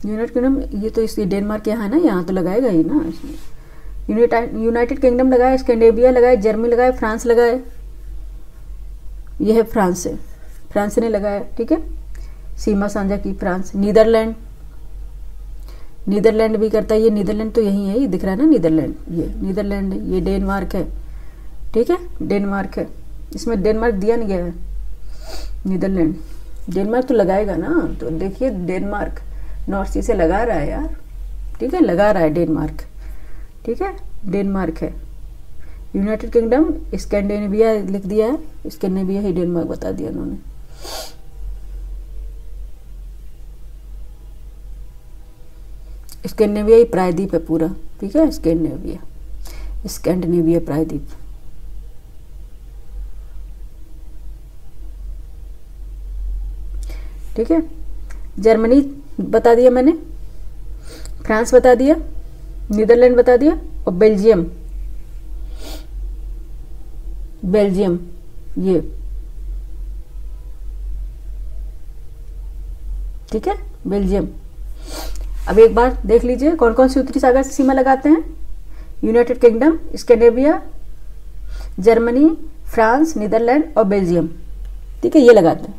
यूनाइटेड किंगडम, ये तो इसलिए डेनमार्क यहाँ है ना, यहाँ तो लगाएगा ही ना, इसमें यूनाइटेड किंगडम लगाए, स्कैंडिनेविया लगाए, जर्मनी लगाए, फ्रांस लगाए, ये है फ्रांस से, फ्रांस ने लगाया, ठीक है, सीमा साझा की फ्रांस। नीदरलैंड, नीदरलैंड भी करता है, ये नीदरलैंड तो यही है, ये दिख रहा है ना नीदरलैंड, ये नीदरलैंड है। ये डेनमार्क है, ठीक है, डेनमार्क है, इसमें डेनमार्क दिया नहीं गया है, नीदरलैंड, डेनमार्क तो लगाएगा ना, तो देखिए डेनमार्क नॉर्थ सी से लगा रहा है यार, ठीक है, लगा रहा है डेनमार्क, ठीक है, डेनमार्क है। यूनाइटेड किंगडम स्कैंडिनेविया लिख दिया है, स्कैंडिनेविया ही डेनमार्क बता दिया उन्होंने। स्कैंडिनेविया ही प्रायद्वीप है पूरा, ठीक है, स्कैंडिनेविया प्रायद्वीप। ठीक है, जर्मनी बता दिया मैंने, फ्रांस बता दिया, नीदरलैंड बता दिया, और बेल्जियम ये, ठीक है, बेल्जियम। अब एक बार देख लीजिए कौन कौन सी उत्तरी सागर से सीमा लगाते हैं। United Kingdom, Scandinavia, Germany, France, Netherlands और बेल्जियम, ठीक है, ये लगाते हैं।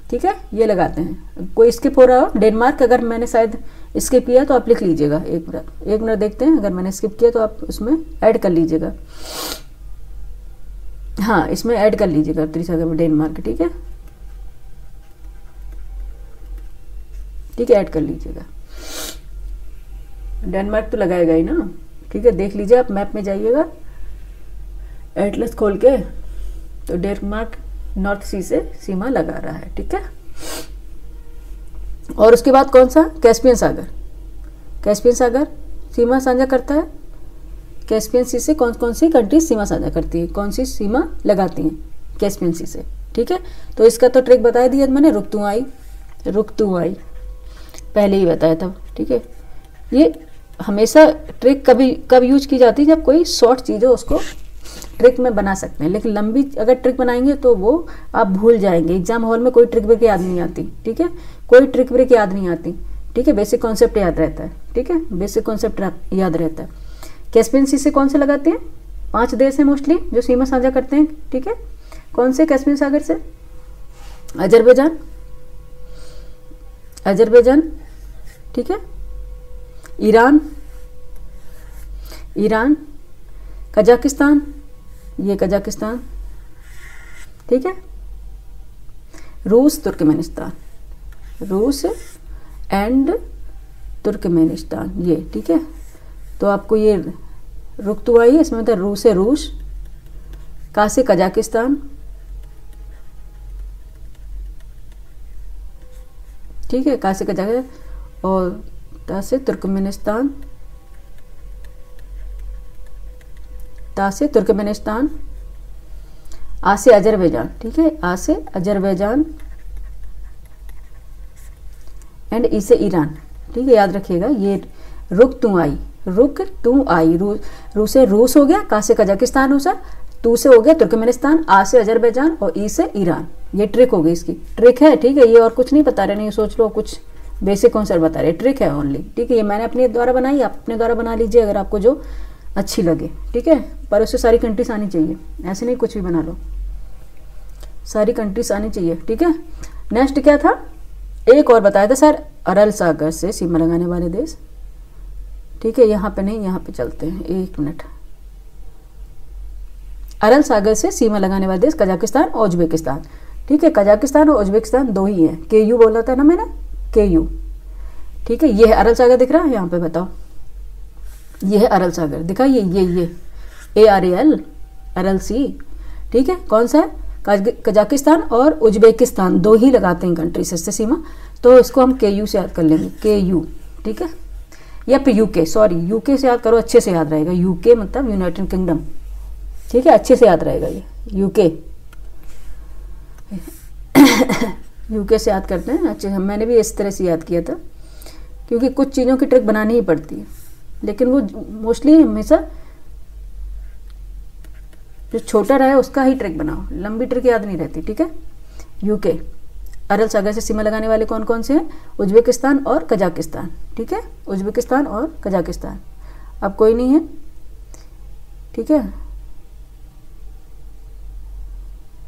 ठीक है, ये लगाते हैं। कोई स्किप हो रहा हो, डेनमार्क अगर मैंने शायद स्किप किया तो आप लिख लीजिएगा। एक मिनट देखते हैं, अगर मैंने स्किप किया तो आप उसमें ऐड कर लीजिएगा। हाँ, इसमें ऐड कर लीजिएगा उत्तरी सागर में डेनमार्क, ठीक है, ठीक है, ऐड कर लीजिएगा। डेनमार्क तो लगाएगा ही ना, ठीक है। देख लीजिए, आप मैप में जाइएगा एटलस खोल के, तो डेनमार्क नॉर्थ सी से सीमा लगा रहा है, ठीक है। और उसके बाद कौन सा, कैस्पियन सागर सीमा साझा करता है। कैस्पियन सी से कौन कौन सी कंट्री सीमा साझा करती है, कौन सी सीमा लगाती हैं कैस्पियन सी से, ठीक है। तो इसका तो ट्रिक बता दिया मैंने, रुक्तुआई पहले ही बताया था, ठीक है। ये हमेशा ट्रिक कब यूज की जाती है, जब कोई शॉर्ट चीज़ हो उसको ट्रिक में बना सकते हैं, लेकिन लंबी अगर ट्रिक बनाएंगे तो वो आप भूल जाएंगे। एग्जाम हॉल में कोई ट्रिक ब्रिक याद नहीं आती, ठीक है, कोई ट्रिक ब्रिक याद नहीं आती, ठीक है। बेसिक कॉन्सेप्ट याद रहता है, ठीक है, बेसिक कॉन्सेप्ट याद रहता है। कैस्पियन सी से कौन से लगाते हैं, 5 देश हैं मोस्टली जो सीमा साझा करते हैं, ठीक है। कौन से कैस्पियन सागर से, अजरबैजान, ठीक है, ईरान, कजाकिस्तान, ये कजाकिस्तान, ठीक है, रूस एंड तुर्कमेनिस्तान, ये, ठीक है। तो आपको ये रुक्तुआई, इसमें मतलब रूस है, का से कजाकिस्तान, ठीक है, का से कजाकिस्तान, और ता से तुर्कमेनिस्तान, आ से अजरबैजान, ठीक है, आ से अजरबैजान एंड ई से ईरान, ठीक है, याद रखिएगा। ये रुक्तुआई, रू से रूस हो गया, का से कजाकिस्तान हो सर, तू से हो गया तुर्कमेनिस्तान, आ से अजरबैजान और ई से ईरान। ये ट्रिक हो गई, इसकी ट्रिक है, ठीक है। ये और कुछ नहीं बता रहे, नहीं सोच लो कुछ बेसिक कॉन्सेप्ट बता रहे, ट्रिक है ओनली, ठीक है। ये मैंने अपने द्वारा बनाई, आप अपने द्वारा बना लीजिए अगर आपको जो अच्छी लगे, ठीक है। पर उससे सारी कंट्रीज आनी चाहिए, ऐसे नहीं कुछ भी बना लो, सारी कंट्रीज आनी चाहिए, ठीक है। नेक्स्ट क्या था, एक और बताया था सर, अरल सागर से सीमा लगाने वाले देश, ठीक है। यहाँ पे नहीं, यहाँ पे चलते हैं, एक मिनट। अरल सागर से सीमा लगाने वाले देश कजाकिस्तान और उज्बेकिस्तान, ठीक है। कजाकिस्तान और उज्बेकिस्तान दो ही हैं, KU बोला था ना मैंने, KU, ठीक है। ये है अरल सागर, दिख रहा है यहाँ पे, बताओ, ये है अरल सागर, दिखाइए, ये ARAL, अरल सी, ठीक है। कौन सा है, कजाकिस्तान और उज्बेकिस्तान दो ही लगाते हैं कंट्री से सीमा, तो इसको हम KU से याद कर लेंगे, KU, ठीक है। या फिर UK, सॉरी, UK से याद करो, अच्छे से याद रहेगा। UK मतलब यूनाइटेड किंगडम, ठीक है, अच्छे से याद रहेगा ये UK। UK से याद करते हैं अच्छे, मैंने भी इस तरह से याद किया था, क्योंकि कुछ चीज़ों की ट्रिक बनानी ही पड़ती है, लेकिन वो मोस्टली हमेशा जो छोटा रहे उसका ही ट्रिक बनाओ, लंबी ट्रिक याद नहीं रहती, ठीक है। UK, अरल सागर से सीमा लगाने वाले कौन कौन से हैं, उज्बेकिस्तान और कजाकिस्तान, ठीक है, उज्बेकिस्तान और कजाकिस्तान। अब कोई नहीं है, ठीक है,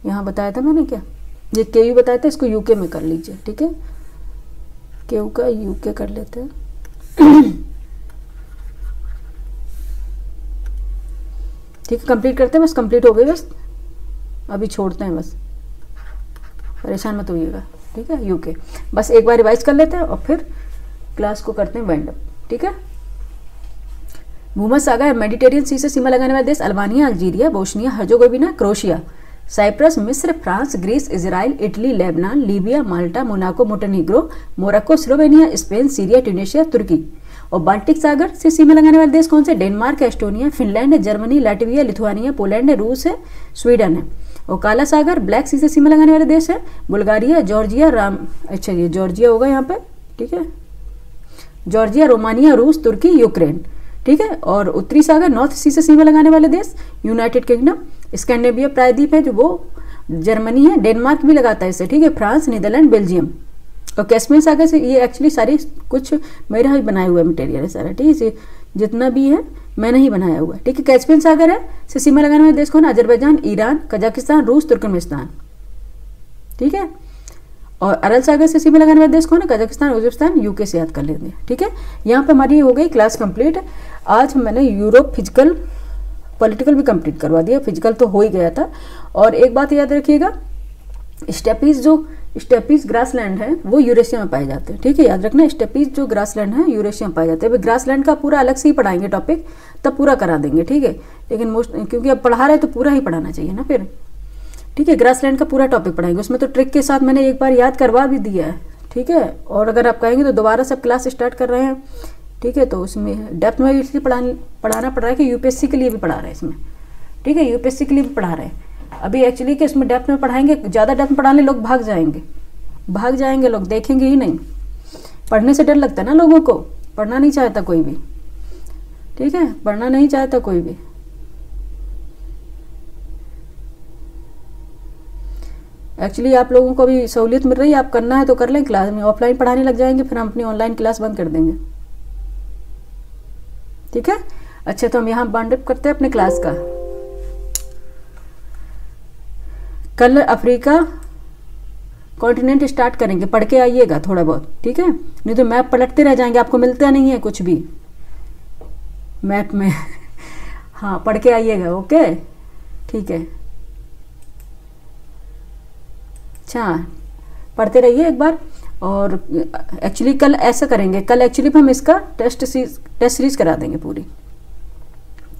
यहाँ बताया था मैंने क्या, ये KU बताया था, इसको UK में कर लीजिए, ठीक है, KU का UK कर लेते हैं। ठीक है, कंप्लीट करते हैं, बस कंप्लीट हो गई, बस अभी छोड़ते हैं, बस परेशान मत होइएगा, ठीक है। UK बस एक बार रिवाइज कर लेते हैं और फिर क्लास को करते हैं वाइंड अप, ठीक है। भूमध्यसागर मेडिटेरियन सी से सीमा लगाने वाले देश Albania, Algeria, Bosnia Herzegovina, Croatia, Cyprus, मिस्र, France, Greece, Israel, Italy, Lebanon, Libya, Malta, Monaco, Montenegro, Morocco, Slovenia, Spain, Syria, Tunisia, तुर्की। और बाल्टिक सागर से सीमा लगाने वाले देश कौन से? डेनमार्क, एस्टोनिया, फिनलैंड है, जर्मनी, लाटविया, लिथुआनिया, पोलैंड है, रूस है, स्वीडन है। और काला सागर ब्लैक सी से सीमा लगाने वाले देश है बुल्गारिया, जॉर्जिया, अच्छा ये जॉर्जिया होगा यहाँ पे, ठीक है, जॉर्जिया, रोमानिया, रूस, तुर्की, यूक्रेन, ठीक है। और उत्तरी सागर नॉर्थ सी से सीमा लगाने वाले देश यूनाइटेड किंगडम, स्कैंडिनेविया प्रायद्वीप है जो वो जर्मनी है, डेनमार्क भी लगाता है इसे, ठीक है, फ्रांस, नीदरलैंड, बेल्जियम। और कैस्पियन सागर से ये एक्चुअली सारी कुछ मेरा ही बनाया हुआ मटेरियल है सारा, ठीक है, जितना भी है मैंने ही बनाया हुआ है, ठीक है। कैस्पियन सागर है से सीमा लगाने वाले देश कौन? अजरबैजान, ईरान, कजाकिस्तान, रूस, तुर्कमेनिस्तान, ठीक है। और अरल सागर से सीमा लगाने वाले देश कौन है? कजाकिस्तान, उज्बेकिस्तान, यूके से याद कर लेंगे, ठीक है। यहाँ पे हमारी हो गई क्लास कंप्लीट। आज मैंने यूरोप फिजिकल पॉलिटिकल भी कंप्लीट करवा दिया, फिजिकल तो हो ही गया था। और एक बात याद रखिएगा, स्टेपीज जो स्टेपीज ग्रासलैंड है वो यूरेशिया में पाए जाते हैं, ठीक है, याद रखना। स्टेपीज जो ग्रासलैंड है यूरेशिया में पाए जाते हैं। ग्रासलैंड का पूरा अलग से ही पढ़ाएंगे टॉपिक, तब पूरा करा देंगे, ठीक है। लेकिन मोस्ट क्योंकि अब पढ़ा रहे तो पूरा ही पढ़ाना चाहिए ना फिर, ठीक है। ग्रासलैंड का पूरा टॉपिक पढ़ाएंगे, उसमें तो ट्रिक के साथ मैंने एक बार याद करवा भी दिया है, ठीक है। और अगर आप कहेंगे तो दोबारा सब क्लास स्टार्ट कर रहे हैं, ठीक है। तो उसमें डेप्थ में इसलिए पढ़ाना पड़ रहा है कि यूपीएससी के लिए भी पढ़ा रहे हैं इसमें, ठीक है, यूपीएससी के लिए भी पढ़ा रहे हैं। अभी एक्चुअली कि इसमें डेप्थ में पढ़ाएंगे, ज़्यादा डेप्थ में पढ़ाने लोग भाग जाएंगे लोग, देखेंगे ही नहीं। पढ़ने से डर लगता है ना लोगों को, पढ़ना नहीं चाहता कोई भी, ठीक है, पढ़ना नहीं चाहता कोई भी। एक्चुअली आप लोगों को भी सहूलियत मिल रही है, आप करना है तो कर लें क्लास में, ऑफलाइन पढ़ाने लग जाएंगे फिर हम अपनी ऑनलाइन क्लास बंद कर देंगे, ठीक है। अच्छा तो हम यहाँ बाउंड अप करते हैं अपने क्लास का। कल अफ्रीका कॉन्टिनेंट स्टार्ट करेंगे, पढ़ के आइएगा थोड़ा बहुत, ठीक है, नहीं तो मैप पलटते रह जाएंगे, आपको मिलता नहीं है कुछ भी मैप में हाँ पढ़ के आइएगा, ओके, ठीक है। अच्छा पढ़ते रहिए एक बार। और एक्चुअली कल ऐसा करेंगे, कल एक्चुअली हम इसका टेस्ट सीरीज करा देंगे पूरी,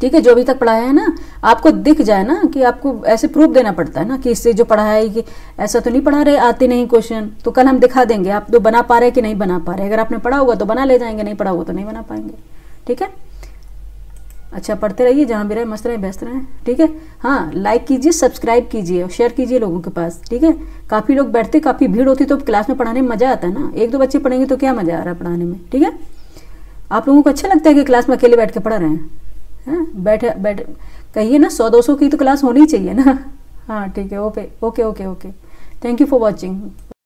ठीक है। जो अभी तक पढ़ाया है ना आपको दिख जाए ना, कि आपको ऐसे प्रूफ देना पड़ता है ना कि इससे जो पढ़ा है कि ऐसा तो नहीं पढ़ा रहे, आते नहीं क्वेश्चन, तो कल हम दिखा देंगे आप तो बना पा रहे कि नहीं बना पा रहे। अगर आपने पढ़ा होगा तो बना ले जाएंगे, नहीं पढ़ा होगा तो नहीं बना पाएंगे, ठीक है। अच्छा पढ़ते रहिए, जहाँ भी रहे मस्त रहें, व्यस्त रहें, ठीक है। हाँ लाइक कीजिए, सब्सक्राइब कीजिए और शेयर कीजिए लोगों के पास, ठीक है। काफ़ी लोग बैठते, काफ़ी भीड़ होती तो क्लास में पढ़ाने में मज़ा आता है ना, एक दो बच्चे पढ़ेंगे तो क्या मज़ा आ रहा है पढ़ाने में, ठीक है। आप लोगों को अच्छा लगता है कि क्लास में अकेले बैठ के पढ़ा रहे हैं, हाँ बैठ कहिए ना, 100-200 की तो क्लास होनी चाहिए ना, हाँ ठीक है, okay okay okay okay, thank you for watching.